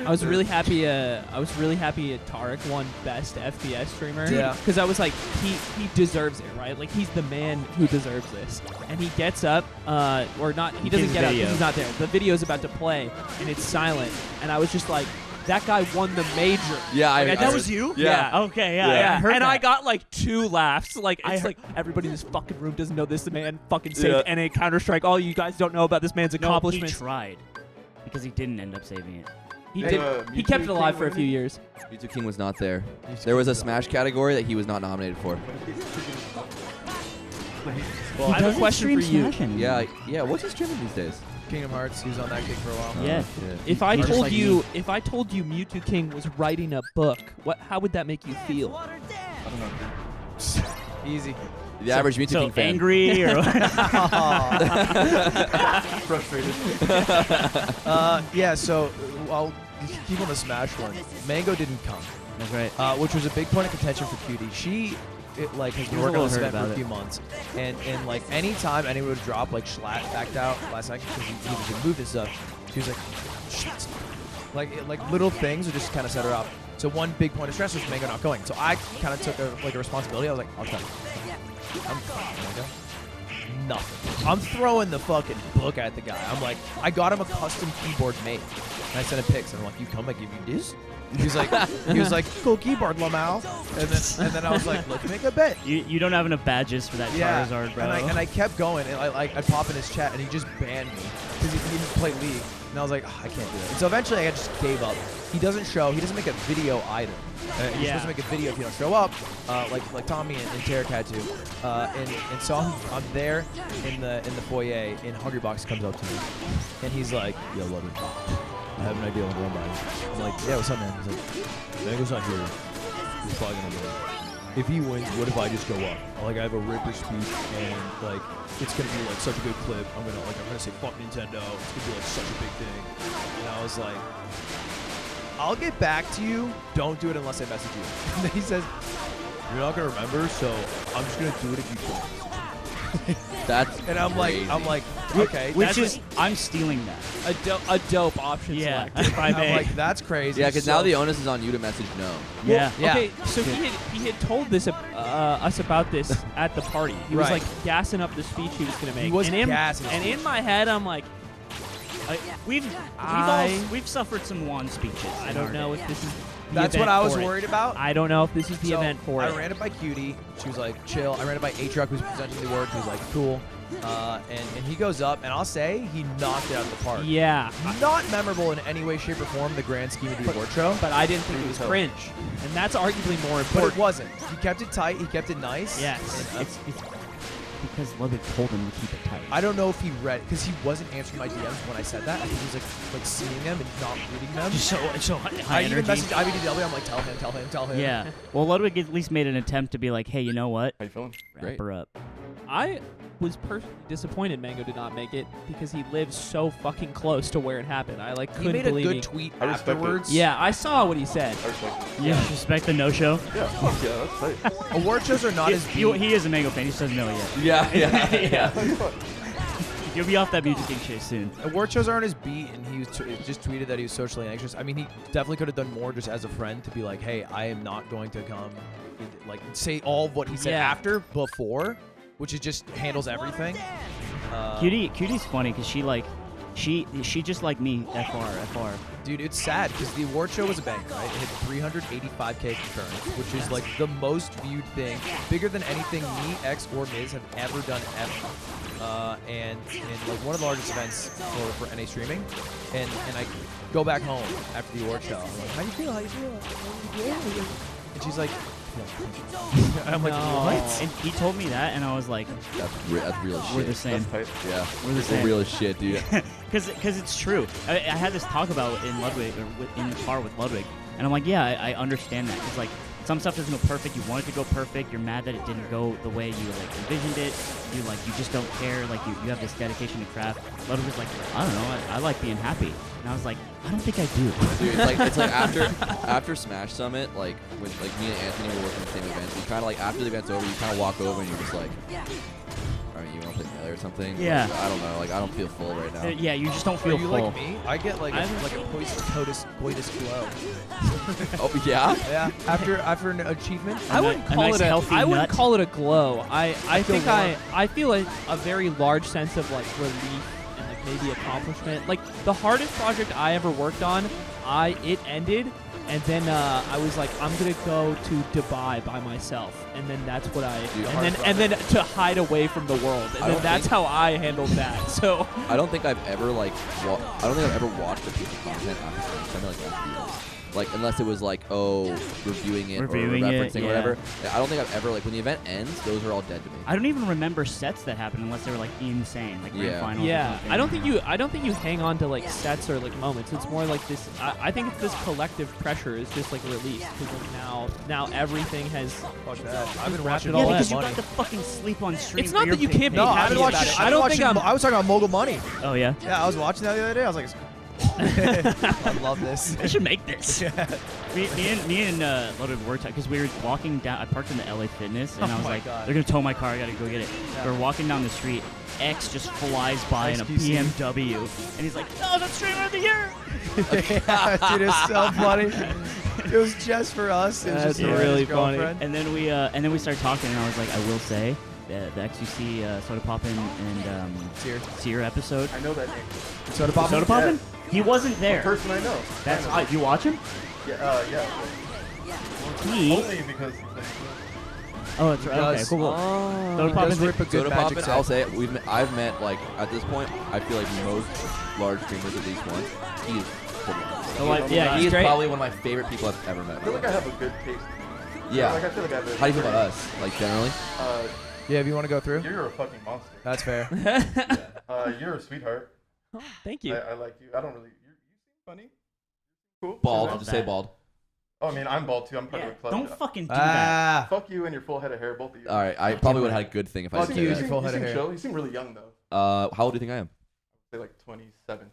I was really happy. Tarek won Best FPS Streamer. Yeah. Because I was like, he deserves it, right? Like he's the man who deserves this. And he gets up, or not. He doesn't King's get up video. because he's not there. The video's about to play, and it's silent. And I was just like, that guy won the major. Yeah, Like, That was you? Yeah. Okay, yeah. Yeah. I heard and that. I got like 2 laughs. Like I it's heard- like everybody in this fucking room doesn't know this man fucking saved Yeah. NA Counter-Strike. All you guys don't know about this man's No, he accomplishments. tried. Because he didn't end up saving it. He Hey, did. He Mewtwo kept it alive King for a few winner? years. Mewtwo King was not there. There was a Smash category that he was not nominated for. Well, I have a question for you. Yeah. What's he streaming these days? Kingdom Hearts. He was on that gig for a while. Yeah. If I Or just told like you, me. if I told you Mewtwo King was writing a book, how would that make you feel? I don't know. Easy. The average Mewtwo So King fan. angry or Frustrated. Yeah. So I'll keep on the Smash one. Mango didn't come, That's right. which was a big point of contention for Cutie. She has been was a working on this little event hurt for a about few months, and like anytime anyone would drop like Schlatt backed out last night because he was moved and stuff, she was like, shit. Like little things would just kind of set her up. So one big point of stress was Mango not going. So I kind of took a responsibility. I was like, I'll come. I'm fine, Mango. Nothing. I'm throwing the fucking book at the guy. I'm like, I got him a custom keyboard made. And I sent him pics, and I'm like, you come, I give you this. He was like, cool keyboard, Lamau. And then I was like, let's make a bet. You don't have enough badges for that Yeah. Charizard, bro. And I kept going, and I'd pop in his chat, and he just banned me because he didn't play League. And I was like, oh, I can't do it. And so eventually, I just gave up. He doesn't make a video either. You're supposed to make a video if you don't show up, like Tommy and Tarek had to. And so I'm there in the foyer, and Hungrybox comes up to me, and he's like, "Yo, Ludwig, I have an idea on one by." I'm like, "Yeah, what's up, man?" He's like, "Mango's not here. He's probably gonna win. If he wins, what if I just go up? Like, I have a Ripper speech, and like, it's gonna be like such a good clip. I'm gonna say fuck Nintendo. It's gonna be like such a big thing." And I was like, I'll get back to you. Don't do it unless I message you. And then he says, you're not gonna remember, so I'm just gonna do it if you don't. That's And I'm crazy. like, okay. Which that's is, I'm stealing that. A dope option Yeah, selector. if I I'm may. like, that's crazy. Yeah, because So- now the onus is on you to message no. Yeah. Yeah. Okay, so he had told this us about this at the party. He was Right. like gassing up the speech he was gonna make. He was and in, gassing his And speech. in my head, I'm like, We've suffered some wand speeches. I in don't our know day. if this is. The That's what event I was for it. worried about. I don't know if this is the So, event for I it. ran it by Cutie. She was like, chill. I ran it by A-Truck, who's presenting the award. He was like, cool. And he goes up, and I'll say he knocked it out of the park. Yeah, Not memorable in any way, shape, or form, the grand scheme of the award show. but I didn't think it was cringe, and that's arguably more But important. it wasn't. He kept it tight. He kept it nice. Yes. And, It's because Ludwig told him to keep it tight. I don't know if he read, because he wasn't answering my DMs when I said that. I think he was like seeing them and not reading them. So high I even energy. messaged IBDW. I'm like, tell him. Yeah. Well, Ludwig at least made an attempt to be like, hey, you know what? How you feeling? Wrap Great. her up. I was personally disappointed Mango did not make it because he lives so fucking close to where it happened. I like He couldn't made a believe good he- tweet I respect it. afterwards. Yeah, I saw what he said. I respect it. You respect the no-show? Yeah, fuck yeah, that's tight. Award shows are not as He is a Mango fan. He just doesn't know it yet. Yeah, yeah. You'll be off that Music King shit soon. Award shows aren't his beat, and he was just tweeted that he was socially anxious. I mean, he definitely could have done more just as a friend to be like, hey, I am not going to come, like, say all of what he said Yeah. after, before, which is just handles everything. Cutie's funny because she just like me, FR. Dude, it's sad because the award show was a banger, right? It hit 385K concurrents, which is like the most viewed thing, bigger than anything me, X, or Miz have ever done ever. And like one of the largest events for NA streaming. And I go back home after the award show. I'm like, how you feel? How you feel? And she's like, and I'm like, No. what? And he told me that, and I was like, That's real shit. we're the same. That's tight. Yeah, We're the it's same. real as shit, dude. Because it's true. I had this talk about in Ludwig, or in the car with Ludwig, and I'm like, yeah, I understand that. Because like some stuff doesn't go perfect. You want it to go perfect. You're mad that it didn't go the way you like envisioned it. You just don't care. Like you have this dedication to craft. Ludwig was like, I don't know. I like being happy. And I was like, I don't think I do. Dude, it's like after Smash Summit, like when like me and Anthony were working the same events, we kind of like after the event's over, you kind of walk over and you're just like, all right, you want to play Melee or something? Yeah. Like, I don't know. Like I don't feel full right now. Yeah, you just don't Are feel you full. like me? I get like a coitus glow. Oh yeah. Yeah. After an achievement. I wouldn't call nice it a. healthy I wouldn't nut. call it a glow. I feel think warm. I feel a very large sense of like relief and like maybe accomplishment. Like the hardest project I ever worked on, it ended, and then I was like, I'm gonna go to Dubai by myself, and then that's what I. Dude, And then to hide away from the world, and I then don't that's think- how I handled that. So I don't think I've ever like I don't think I've ever watched a piece of content after like afterwards. Like unless it was like reviewing it Reviewing or it, referencing yeah. or whatever. Yeah, I don't think I've ever like when the event ends, those are all dead to me. I don't even remember sets that happened unless they were like insane, like grand Yeah. finals. or yeah, something. I don't think you hang on to like sets or like moments. It's more like this. I think it's this collective pressure is just like released because like now everything has. Fuck that. I've been wrapped watching it Yeah, all because in. you got to fucking sleep on stream. It's for not your that you pay- can't be No, happy I've been watching. about it. I was talking about Mogul Money. Oh yeah. Yeah, I was watching that the other day. I was like, I love this. I should make this. Yeah. Me and Ludwig worked out because we were walking down. I parked in the LA Fitness, and I was my like, God. "They're gonna tow my car. I gotta go get it." Yeah. We're walking down the street. X just flies by in a XQC. BMW, and he's like, "Oh, that's streamer of the year!" Yeah, dude, it's so funny. It was just for us. It was That's just him and really his funny. girlfriend. And then we started talking, and I was like, "I will say, the XUC Soda Poppin' and Seer episode, I know that name. Soda Pop. Soda Poppin', he wasn't The there. person I know. That's I know. you watch him. Yeah. He. Only because. Oh, that's right. Okay, does. cool. Oh, Soda Does Poppin's rip a good Soda magic Poppin', set. I'll say it. I've met like at this point. I feel like most large streamers at least once. He is pretty awesome. So, like, yeah, he he's is great. probably one of my favorite people I've ever met. I feel like I have a good taste. Yeah. Like I feel like I have a How do you feel about us? Like generally? Yeah, if you want to go through. You're a fucking monster. That's fair. You're a sweetheart. Oh, thank you. I like you. I don't really. You seem funny. Cool. Bald. love Just say that. bald. Oh, I mean, I'm bald too. I'm part Yeah, of a club. don't fucking do that. Fuck you and your full head of hair, both of you. All right. I probably would have had a good thing if I Fuck did you, say you that. full head of hair. chill. You seem really young though. How old do you think I am? Say like 27.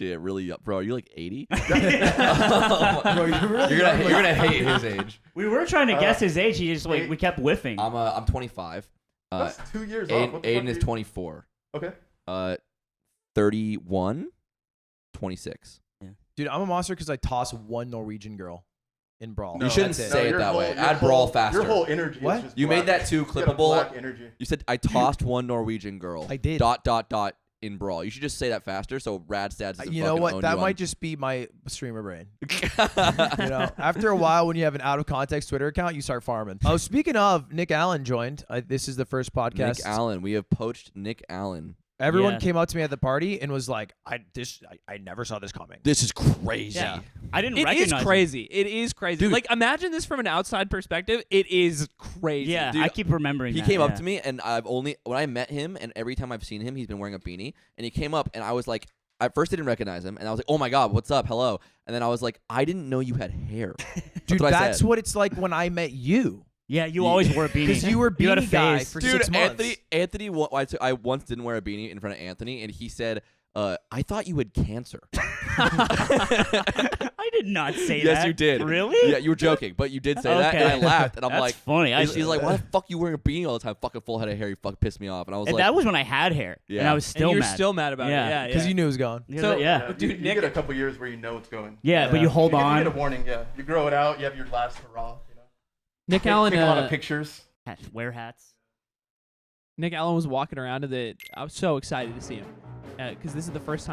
shit, really, bro. Are you like 80? Bro, you're really You're gonna hate his age. We were trying to guess his age. He just like eight- we kept whiffing. I'm 25. That's 2 years off. What the Aiden fuck is are 24. you- Okay. 31, 26. Dude, I'm a monster because I toss one Norwegian girl in Brawl. You shouldn't That's it. say it your that way. your Add Brawl Your faster. whole energy What? is just You made black. that too You got a clippable. black energy. You said I tossed one Norwegian girl. I did. ... in Brawl. You should just say that faster so Rad Stats doesn't You know fucking what? own That you might on- just be my streamer brain. You know, after a while, when you have an out of context Twitter account, you start farming. Oh, speaking of, Nick Allen joined. This is the first podcast. Nick Allen. We have poached Nick Allen. Everyone Yeah. came up to me at the party and was like, I never saw this coming. This is crazy. yeah, I didn't It recognize is him. crazy. It is crazy. Dude. Like, imagine this from an outside perspective. It is crazy. Yeah, Dude, I keep remembering. He that, came up yeah. to me, and when I met him, and every time I've seen him, he's been wearing a beanie. And he came up, and I was like, at first I didn't recognize him, and I was like, oh my god, what's up, hello. And then I was like, I didn't know you had hair. Dude, what I that's said. what it's like when I met you. Yeah, you always wore a beanie. Because you were You had a beanie guy phase. for Dude, 6 months. Anthony, I once didn't wear a beanie in front of Anthony, and he said, I thought you had cancer. I did not say that. Yes, you did. Really? Yeah, you were joking, but you did say that, and I Okay. laughed, and I'm That's like, funny. he's like, why the fuck you wearing a beanie all the time? Fucking full head of hair, you fucking pissed me off. And I was And like, that was when I had hair, and Yeah. I was And still you're mad. still mad about Yeah. it. Yeah, Because yeah. you knew it was gone. Yeah, So- yeah. You, Dude, you Nick- get a couple years where you know it's going. Yeah, but you hold you get, on. You get a warning, yeah. You grow it out. You have your last hurrah. You know. Nick Take Allen. a lot of pictures. Wear hats. Nick Allen was walking around I was so excited to see him because this is the first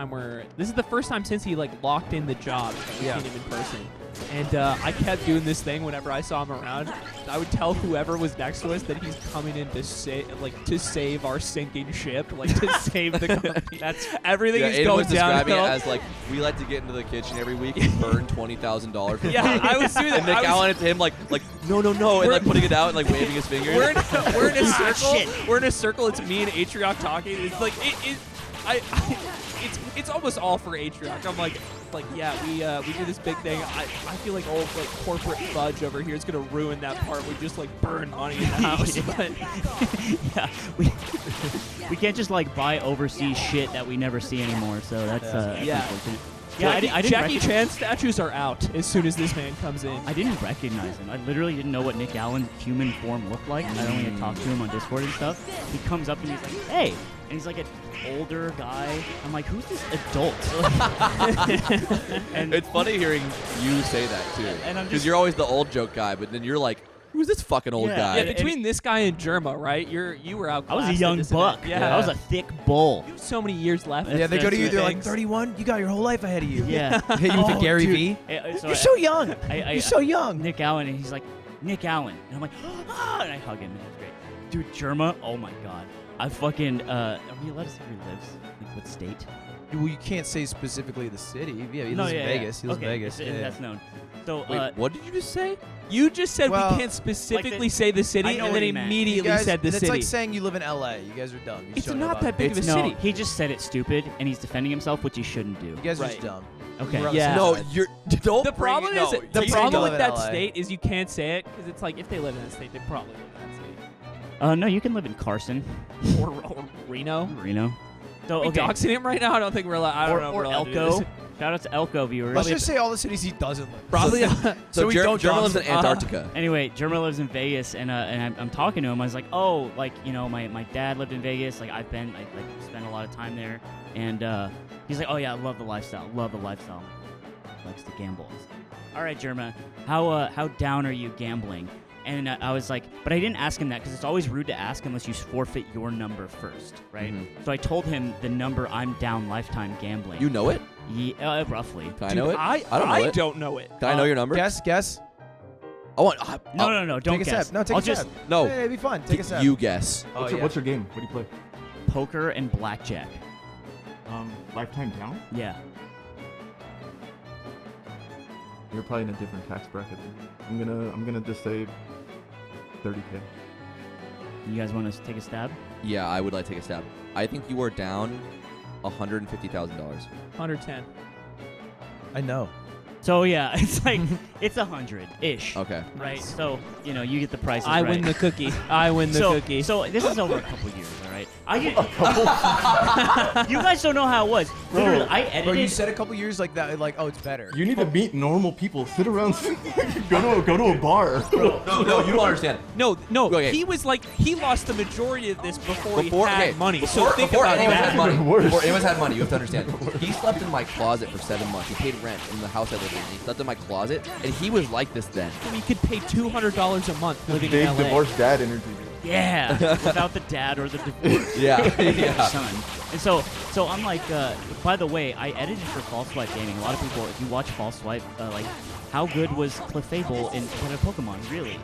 time since he like locked in the job that we've seen him in person. And I kept doing this thing whenever I saw him around. I would tell whoever was next to us that he's coming in to save our sinking ship, like to save the company. That's everything is Aiden going was describing downhill. it as like, we like to get into the kitchen every week and burn $20,000 for Yeah, fun. I was doing that. And Nick Allen to him like no, and like putting it out and like waving his fingers. We're in a circle. Shit. We're in a circle. It's me and Atrioc talking. It's like it's almost all for Atrioc. I'm like yeah, we do this big thing. I feel like old like corporate fudge over here is gonna ruin that part. We just like burn money in the house. But Yeah, we can't just like buy overseas shit that we never see anymore. So that's Yeah. unfortunate. Yeah, I didn't Jackie recognize- Chan statues are out as soon as this man comes in. I didn't recognize him. I literally didn't know what Nick Allen's human form looked like. I only had talked to him on Discord and stuff. He comes up and he's like, "Hey," and he's like an older guy. I'm like, "Who's this adult?" and It's funny hearing you say that too, And I'm because just- you're always the old joke guy, but then you're like, who's this fucking old Yeah. guy? Yeah, between this guy and Germa, right? You were out. I was a young buck. Yeah, I was a thick bull. You have so many years left. Yeah, they go to you. That's They're the like, things. 31. You got your whole life ahead of you. Yeah. Hit you with a Gary dude. V. So You're so young. I- You're so young. Nick Allen, and he's like, Nick Allen. And I'm like, ah, and I hug him, and it's great. Dude, Germa, oh my god. I fucking, are we allowed to say where he lives? Like, what state? Well, you can't say specifically the city. Yeah, he lives in Vegas. He lives in Okay, Vegas. it's- Yeah. That's known. So, Wait, what did you just say? You just said Well, we can't specifically like say the city, I know and what then he meant. You immediately guys, said the it's city. like saying you live in LA. You guys are dumb. You just It's don't know not about that it. big of a no, city. he just said it's stupid, and he's defending himself, which he shouldn't do. You guys are Right. just dumb. Okay. We're on the Yeah. same No, side. you're don't. The bring problem it, is no, the you problem live with in that LA. state is you can't say it because it's like if they live in that state, they probably live in that state. No, you can live in Carson, Or Reno. Reno. So, Are we okay. doxing him right now? I don't think we're allowed. I don't know. if Or we're allowed to do Elko. this. Shout out to Elko viewers. Let's just say all the cities he doesn't live. Probably. So we don't German lives in dox him. Antarctica. Anyway, Germa lives in Vegas, and I'm talking to him. I was like, oh, like, you know, my dad lived in Vegas. Like, I spent a lot of time there. And he's like, oh, yeah, I love the lifestyle. Love the lifestyle. Likes to gamble. I was like, all right, Germa, how down are you gambling? And I was like, but I didn't ask him that because it's always rude to ask unless you forfeit your number first, right? Mhm. So I told him the number I'm down lifetime gambling. You know it? Yeah, roughly. Can I know it? I don't know it. don't know it. Can I know your number? Guess. I want. No, don't Take a guess. step. No, take I'll a just step. No. Hey, it'd be fun. Take a step. You guess. Oh, What's your game? What do you play? poker and blackjack. Lifetime down? Yeah. You're probably in a different tax bracket. I'm gonna just say 30K. You guys want to take a stab? Yeah, I would like to take a stab. I think you are down $150,000. 110. I know. So yeah, it's like it's 100-ish. Okay. Right. So you get the prices. I right. win the cookie. I win the cookie. So this is over a couple years, all right? You guys don't know how it was. Literally, I edited. Bro, you said a couple years like that, like, oh, it's better. You need to meet normal people. Sit around. go to a bar. No, you don't understand. No. Okay. He was like he lost the majority of this before he Before had money. So Before, think before about anyone that. had money. Worse. Before anyone had money, you have to understand. He slept in my closet for 7 months. He paid rent in the house I lived in. He slept in my closet, and he was like this then. You could pay $200 a month living Big in LA. divorced dad energy. Yeah, without the dad or the divorce. Yeah. Son. And so I'm like, by the way, I edited for False Swipe Gaming. A lot of people, if you watch False Swipe, like, how good was Clefable in Pokemon? Really?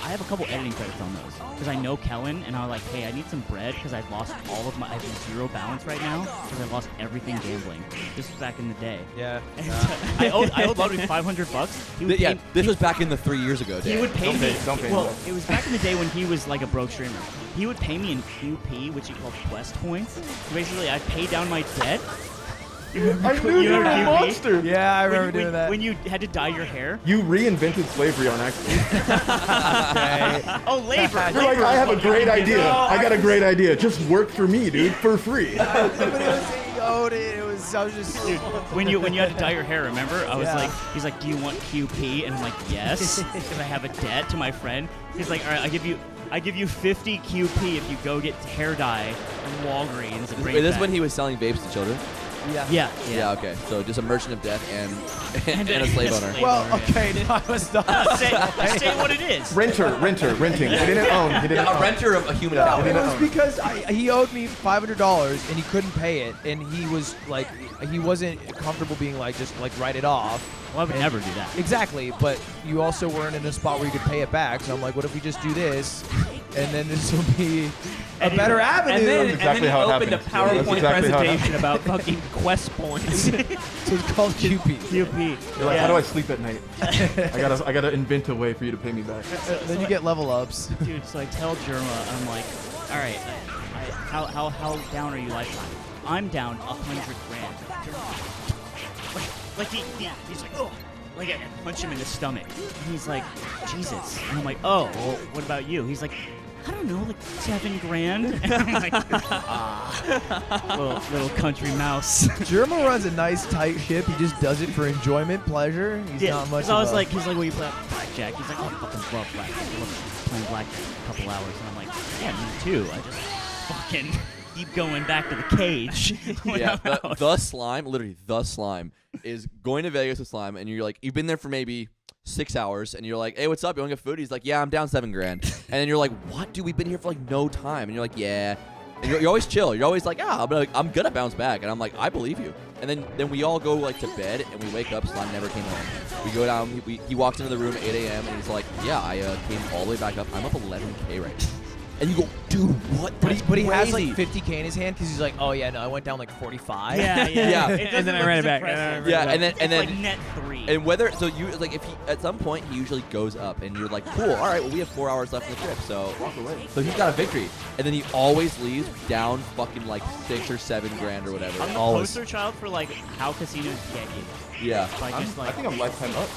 I have a couple editing credits on those because I know Kellen, and I was like, hey, I need some bread because I've lost all of my, I have 0 balance right now because I lost everything gambling. This was back in the day. Yeah. And I owed Ludwig $500. He would Yeah, pay, this was back in the 3 years ago he day. would pay me. Don't pay Well, me. it was back in the day when he was like a broke streamer. He would pay me in QP, which he called Quest points. So basically, I'd pay down my debt. I knew you were a QP? monster. Yeah, I remember doing that. When you had to dye your hair. You reinvented slavery on accident. Okay. Oh, labor. You're like, I have a great idea. I got a great idea. Just work for me, dude, for free. But it was, he owed it. I was just. Dude, when you had to dye your hair, remember? I was Yeah. like, he's like, do you want QP? And I'm like, yes, because I have a debt to my friend. He's like, all right, I give you 50 QP if you go get hair dye from Walgreens and bring Wait, it this is back. when he was selling vapes to children? Yeah. Yeah. Okay. So just a merchant of death and a slave owner. Well, okay, no, I was not. say what it is. Renting. He didn't own. He didn't A own. renter of a human No, value. it was because he owed me $500 and he couldn't pay it, and he was like, he wasn't comfortable being like, just like write it off. Well, I would never do that. Exactly, but you also weren't in a spot where you could pay it back. So I'm like, what if we just do this, and then this will be a better avenue. And then, exactly he how it opened a happens. Yeah, that's PowerPoint exactly how it presentation about fucking Quest points. So it's called QP. QP. You're like, how do I sleep at night? I gotta invent a way for you to pay me back. Then you get level ups. Dude, so I tell Jerma, I'm like, all right, how down are you lifetime? I'm down 100 grand. Like he's like, oh, like I punch him in the stomach. And he's like, Jesus. And I'm like, oh, well, what about you? He's like, I don't know, like 7 grand. And I'm like, little country mouse. Germa runs a nice tight ship. He just does it for enjoyment, pleasure. He's not much. So I was of a- like, he's like, well, you play blackjack. He's like, oh, I fucking love blackjack. I love playing blackjack for a couple hours. And I'm like, yeah, me too. I just fucking keep going back to the cage. when Yeah, I'm out. the slime, literally the slime, is going to Vegas with slime, and you're like, you've been there for maybe 6 hours, and you're like, hey, what's up? You want to get food? He's like, yeah, I'm down 7 grand. And then you're like, what, dude? We've been here for like no time. And you're like, yeah. And you're always chill. You're always like, I'm gonna bounce back. And I'm like, I believe you. And then we all go like to bed, and we wake up. Slime never came home. We go down. He walks into the room at 8 a.m. and he's like, yeah, I came all the way back up. I'm up 11K right now. And you go, dude, what? But he has like crazy. 50K in his hand because he's like, oh yeah, no, I went down like 45. Yeah. Yeah. It And then doesn't I look ran as it back. impressive. Yeah, and It's then like net 3. And whether so you like if he at some point he usually goes up and you're like, cool, all right, well we have 4 hours left in the trip, so Walk away. so he's got a victory, and then he always leaves down fucking like 6 or 7 grand or whatever. I'm the Always. poster child for like how casinos get you. Yeah. By just I like, think I'm lifetime up.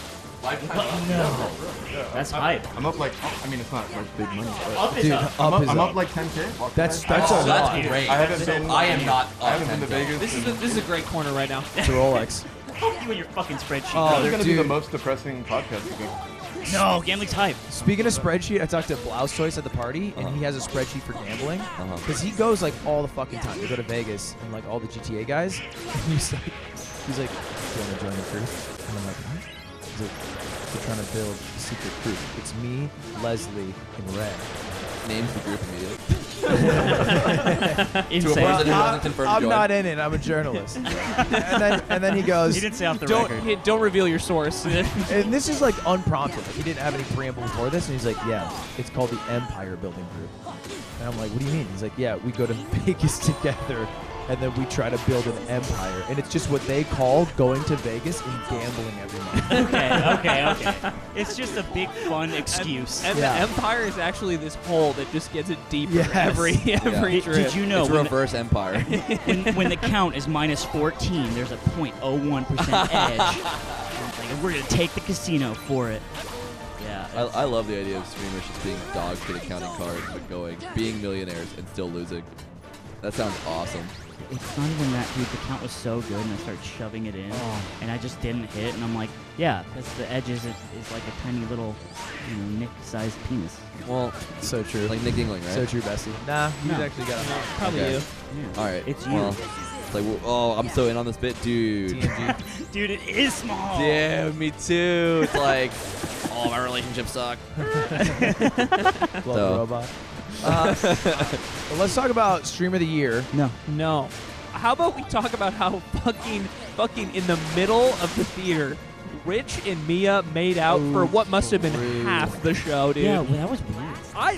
that's hype. I'm up like, I mean, it's not like big money, but Up is Dude, up. up is I'm up. up like 10K. That's Oh, a lot. that's great. I haven't been. I am not. I haven't been to Vegas. This is a great corner right now. It's a Rolex. You and your fucking spreadsheet. Oh, This brother. is gonna be the dude. most depressing podcast to go. No, gambling's hype. Speaking of spreadsheet, I talked to Blouse Choice at the party, and he has a spreadsheet for gambling. Because he goes like all the fucking time. They go to Vegas and like all the GTA guys. And he's like, do you want to join the crew? And I'm like, what? He's like, we're trying to build a secret crew. It's me, Leslie, and Red. Names the group immediately. To a Insane. person who hasn't confirmed I'm join. not in it. I'm a journalist. and then he goes, He didn't say off the Don't record. don't reveal your source. and this is like unprompted. Like, he didn't have any preamble before this, and he's like, yeah, it's called the Empire Building Group. And I'm like, what do you mean? He's like, yeah, we go to Vegas together and then we try to build an empire. And it's just what they call going to Vegas and gambling every month. Okay. It's just a big fun excuse. And Yeah. the Empire is actually this hole that just gets it deeper Yes. every trip. Did you know It's reverse empire. when the count is -14, there's a 0.01% edge. Like, we're gonna take the casino for it. Yeah. I love the idea of streamers just being dogs for the counting cards, but being millionaires and still losing. That sounds awesome. It's not even that, dude. The count was so good, and I started shoving it in, and I just didn't hit. And I'm like, yeah, because the edges is like a tiny little, Nick-sized penis. Well, So true. like Nick Dingling, right? So true, Bessie. Nah, you No. actually got a Probably Okay. you. Yeah. All right. It's you. Well, it's like, I'm so in on this bit, dude. TNG. Dude, it is small. Yeah, me too. It's like, all my relationships suck. Love So. robot. Well, let's talk about stream of the year. No. How about we talk about how fucking in the middle of the theater, Rich and Mia made out for what must have been rude. half the show, dude. Yeah, well, that was weird. I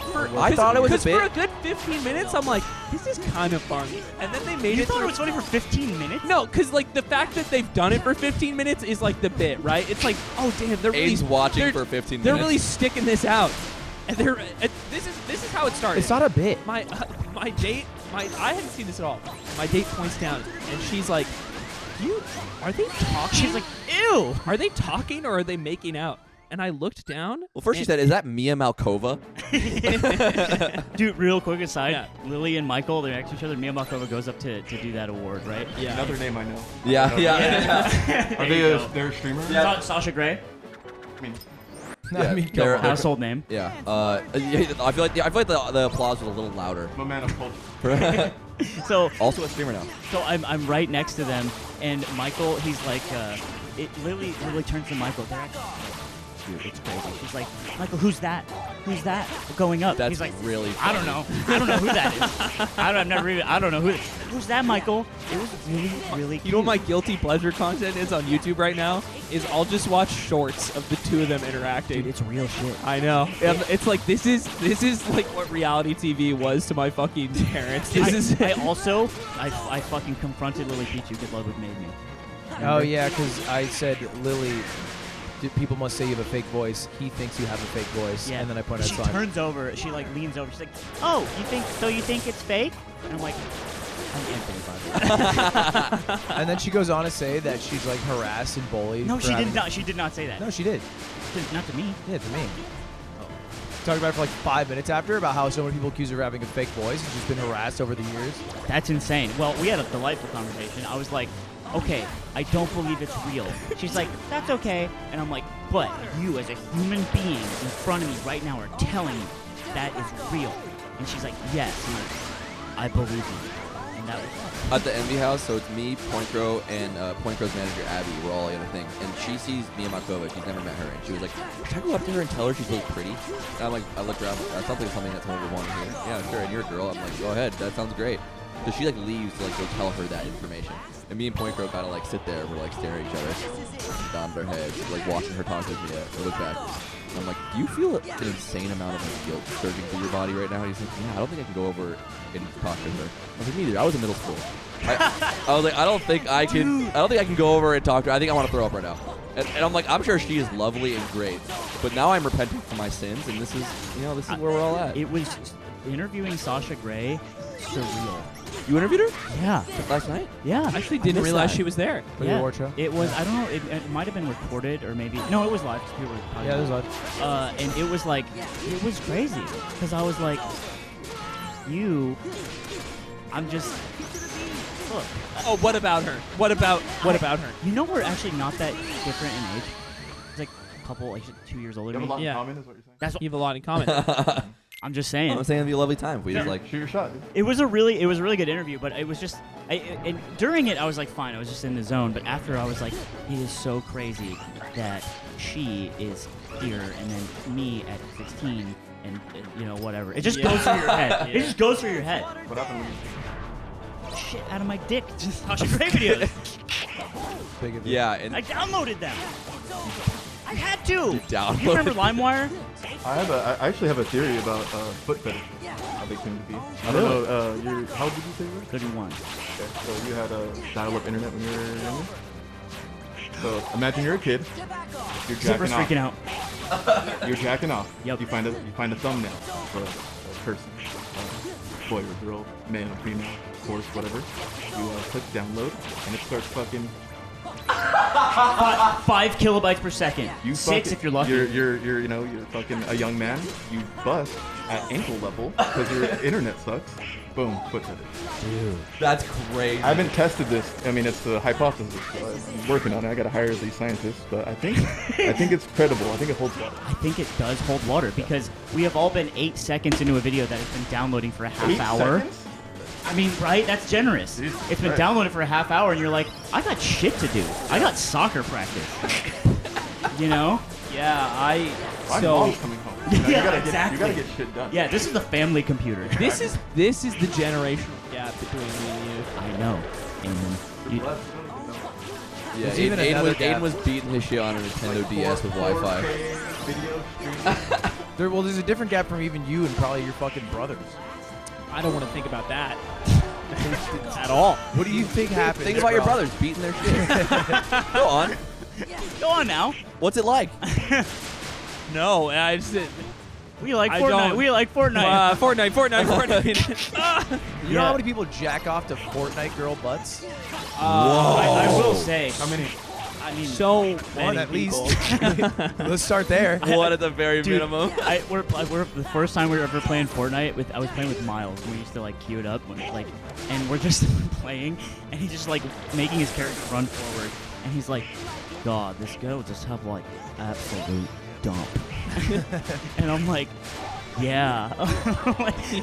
thought it was a for a bit. good 15 minutes, I'm like, this is kind of fun. And then they made You it thought through. it was funny for 15 minutes? No, because like the fact that they've done it for 15 minutes is like the bit, right? It's like, oh damn, they're Aiden's really watching they're- for 15 They're minutes. really sticking this out, and this is how it started. It's not a bit. my date. I hadn't seen this at all. My date points down, and she's like, are they talking? She's like, ew. Are they talking or are they making out? And I looked down. Well, first she and- said, "Is that Mia Malkova?" Dude, real quick aside, Yeah. Lily and Michael, they're next to each other. Mia Malkova goes up to do that award, right? Yeah. Another name I know. Yeah. Are they they're a streamer? Sasha Grey, I mean, I mean, come they're- on. household name. Yeah. I feel like the applause was a little louder. I'm a man of culture. So Also a streamer now. I'm right next to them, and Michael, he's like, Lily turns to Michael. They're acting, dude, it's crazy. She's like, Michael, who's that? Who's that going up? That's he's like, really I don't know. I don't know who that is. I don't know who's that, Michael. It was really You know what my cute. guilty pleasure content is on YouTube right now? Is I'll just watch shorts of the two of them interacting. Dude, it's real shit. I know. And it's like this is like what reality TV was to my fucking parents. This is I fucking confronted Lily Peach, you could love what made me. Oh, Remember? yeah, because I said, Lily, people must say you have a fake voice. He thinks you have a fake voice. Yeah. And then I point out She sign. turns over. She like leans over. She's like, "Oh, you think it's fake?" And I'm like, "I'm Anthony, by the way." And then she goes on to say that she's like harassed and bullied. No, for she having- did not. She did not say that. No, she did. Not to me. Yeah, to me. Talked about it for like 5 minutes after about how so many people accuse her of having a fake voice and she's been harassed over the years. That's insane. Well, we had a delightful conversation. I was like, "Okay, I don't believe it's real." She's like, "That's okay," and I'm like, "But you, as a human being in front of me right now, are telling me that is real." And she's like, "Yes." I'm like, "I believe you." And that was At the Envy House, so it's me, Point Crow, and Point Crow's manager, Abby. We're all in a thing. And she sees Mia Malkova. She's never met her. And she was like, "Can I go up to her and tell her she's really pretty?" And I'm like, I looked around. That sounds like something that someone would want to hear. Yeah, sure. And you're a girl. I'm like, go ahead. That sounds great. So she like leaves to like go tell her that information. And me and Point Crow kind of like sit there. We're like staring at each other. And nod our heads, like watching her talk to Mia. We look back. And I'm like, do you feel an insane amount of like, guilt surging through your body right now? And he's like, yeah, I don't think I can go over and talk to her. I was like, neither. I was in middle school. I was like, I don't think I can go over and talk to her. I think I want to throw up right now. And I'm like, I'm sure she is lovely and great, but now I'm repenting for my sins, and this is where we're all at. It was interviewing Sasha Grey, surreal. You interviewed her Yeah, last night? yeah. I actually didn't realize she was there. For the yeah. award show? It was. I don't know. It might have been recorded or maybe no. It was live. 'Cause people were probably Yeah, there's live. like. And it was like, it was crazy because I was like, I'm just. Look, Oh, what about her? What about her? you know we're actually not that different in age. It's like a couple, like 2 years older You than have a lot me. Yeah. in common, is what you're saying? That's what You have a lot in common. I'm just saying. I'm saying it'd be a lovely time. We just like Shoot your shot, dude. It was a really good interview, but it was just, and during it I was like fine, I was just in the zone. But after I was like, it is so crazy that she is here, and then me at 16, and whatever. It just goes through your head. It just goes through your head. What happened when you Shit out of my dick. Just Sasha Grey videos. Big of it. yeah, and I downloaded them. I had to. downloaded You remember LimeWire? I actually have a theory about foot fetishes, how they came to be. I don't know. How old did you say you were? 31. Okay, so you had a dial-up internet when you were younger. So imagine you're a kid. You're Zipper's jacking off. freaking out. You're jacking off. Yep. You find a thumbnail of a person, boy or girl, male, female, horse, whatever. You click download, and it starts fucking. 5 kilobytes per second. You 6 if you're lucky. You're fucking a young man. You bust at ankle level because your internet sucks. Boom, foot fetish. Dude, that's crazy. I haven't tested this. I mean, it's a hypothesis. So I'm working on it. I gotta hire these scientists, but I think it's credible. I think it holds water. I think it does hold water because we have all been 8 seconds into a video that has been downloading for a half 8 hour. seconds? I mean, right? That's generous. Jesus It's been Christ. downloaded for a half hour, and you're like, I got shit to do. I got soccer practice. You know? Yeah, My so mom's coming home. You know, Yeah, you gotta exactly. get shit done. Yeah, this is the family computer. this is the generational gap between me and you. I know. And you, Yeah, There's even another gap. Aiden was beating his shit on a Nintendo DS with Wi-Fi. Video streaming. There's a different gap from even you and probably your fucking brothers. I don't want to think about that at all. What do you think happened? Think there, about your bro? brothers beating their shit. Go on. go on now. What's it like? No, I just We like I Fortnite. don't. We like Fortnite. Fortnite. You know how many people jack off to Fortnite girl butts? I will say. How many? I mean, So One many at least. people. Let's start there. One at the very dude, minimum. we're the first time we were ever playing Fortnite with. I was playing with Miles. We used to like queue it up when like, and we're just playing, and he's just like making his character run forward, and he's like, "God, this girl just have like absolute dump," and I'm like. Yeah,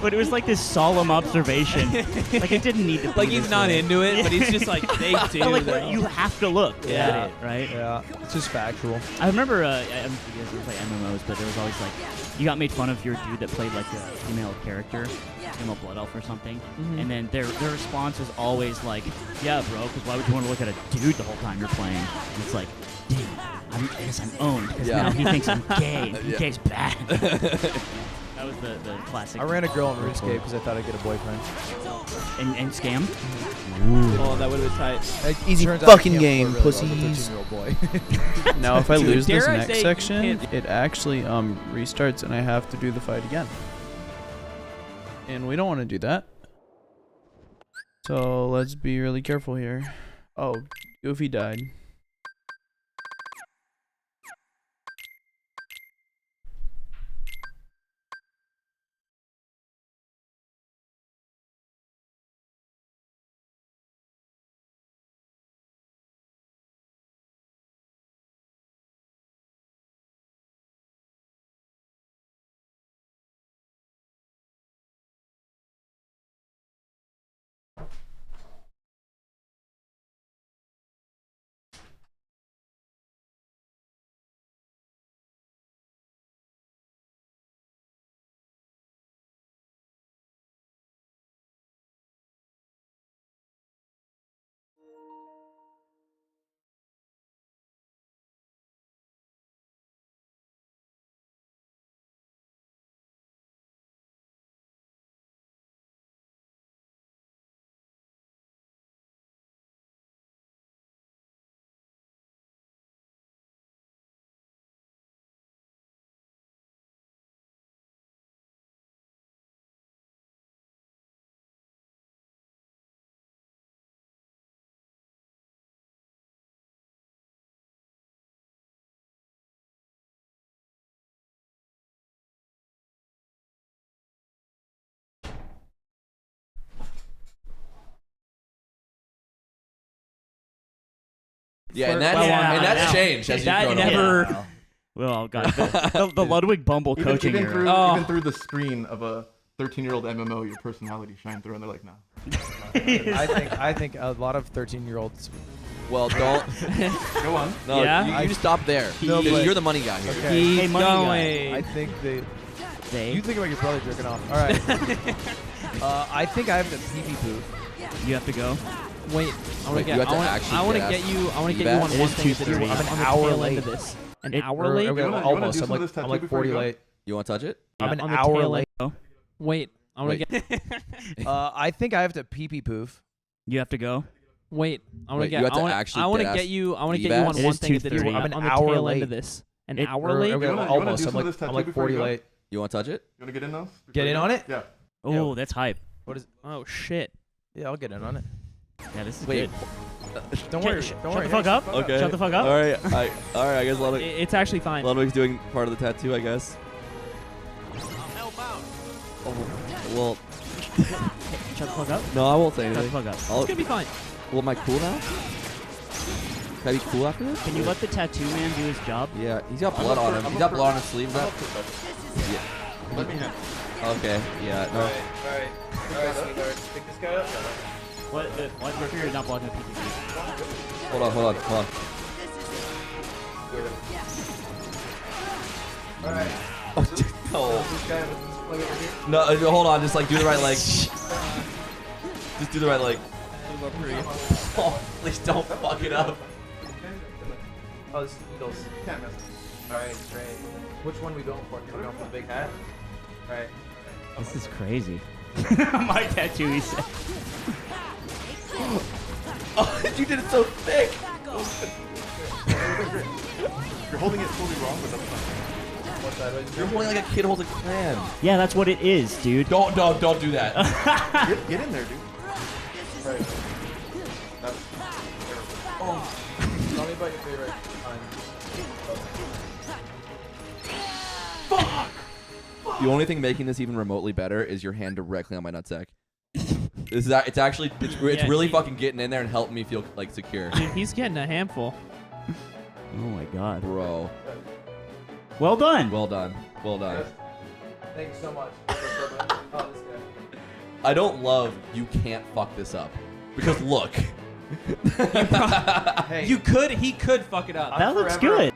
but it was like this solemn observation. Like it didn't need to. Be Like he's this not way. into it, but he's just like they do. Like though. you have to look Yeah. at it, right? Yeah, it's just factual. I remember, I don't know if you guys ever play MMOs, but there was always like, you got made fun of your dude that played like a female character, female blood elf or something, and then their response is always like, yeah, bro, because why would you want to look at a dude the whole time you're playing? And it's like, damn, I guess I'm owned because Yeah. now he thinks I'm gay. And Yeah. gay's bad. That was the classic. I ran a girl in RuneScape because I thought I'd get a boyfriend. And scam. Oh, that would have been tight. Easy fucking game, pussies. Boy. Now, if I Dude, lose this dare I next say you section, can't- it actually restarts and I have to do the fight again. And we don't want to do that. So let's be really careful here. Oh, Goofy died. Yeah, and that's, Yeah, and that's now. changed as That you've grown never- older. Well, God, the Ludwig Bumble coaching even era. through Oh. even through the screen of a 13-year-old MMO, your personality shine through, and they're like, nah. I think a lot of 13-year-olds. Well, don't. Go on. No, Yeah? you just stop there. No, Because but- you're the money guy here. Okay. Keep Hey, money going. I think They, you think about your brother jerking off. All right. I think I have the PB booth. you have to go. Wait, I want Wait, to you get. have to I actually want to get get you. I want to you get you back? on It one is thing. 2:30. On I'm an the hour tail end late. of this. An It- hour or- late. Okay, You wanna almost. do I'm some of like this tattoo I'm like before 40 you go? late. You want to touch it? I'm an on the hour tail late. end. Wait, I want to Wait. get. I think I have to pee poof. You have to go. Wait, I want Wait, to get. you have to I want actually to deadass get you. I want to get leave you ass? on It one is thing that 2:30. you're I'm an on the hour tail late. end of this. An It- hour late. wanna- you wanna Almost. do I'm some of like this I'm tattoo like before 40 you go? late. You want to touch it? You want to get in now? Get in on it? Yeah. Oh, that's hype. What is? Oh shit. Yeah, I'll get in on it. Yeah, this is Wait. good. Don't worry. Shut Don't worry. the fuck up. Okay. Shut the fuck up. All right. All right. I guess It's actually fine. Ludwig's doing part of the tattoo. I guess. Oh, well, Shut the fuck up. no, I won't say Shut the anything. fuck up. It's gonna be fine. Well, am I cool now? Can I be cool after this? Can you let the tattoo man do his job? Yeah, he's got blood on him. He's got blood on his sleeve. That. Let me have. Okay. Yeah. No. Alright, sweetheart. Pick this guy up. What? What? You're not blocking the PPC. Hold on. Alright. Oh, dude, no. This guy with this plug over here. No, hold on. Just like do the right leg. Just do the right leg. Oh, please don't fuck it up. Oh, this is Eagles. Can't mess. Alright, great. Which one we going for? Are we going for the big hat? Alright. This is crazy. My tattoo, he said. Oh, you did it so thick. You're holding it totally wrong, but that's fine. What's that? You're holding like a kid holds a clam. Yeah, that's what it is, dude. Don't do that. Get in there, dude. Right. That's terrible. Tell me about your favorite time. The only thing making this even remotely better is your hand directly on my nutsack. It's actually Yeah, really he- fucking getting in there and helping me feel like secure, Dude, he's getting a handful. Oh my god. bro. Well done. Well done. Thank you so much. Oh, this guy. I don't love you can't fuck this up because look. Hey, He could fuck it up. That looks forever- good.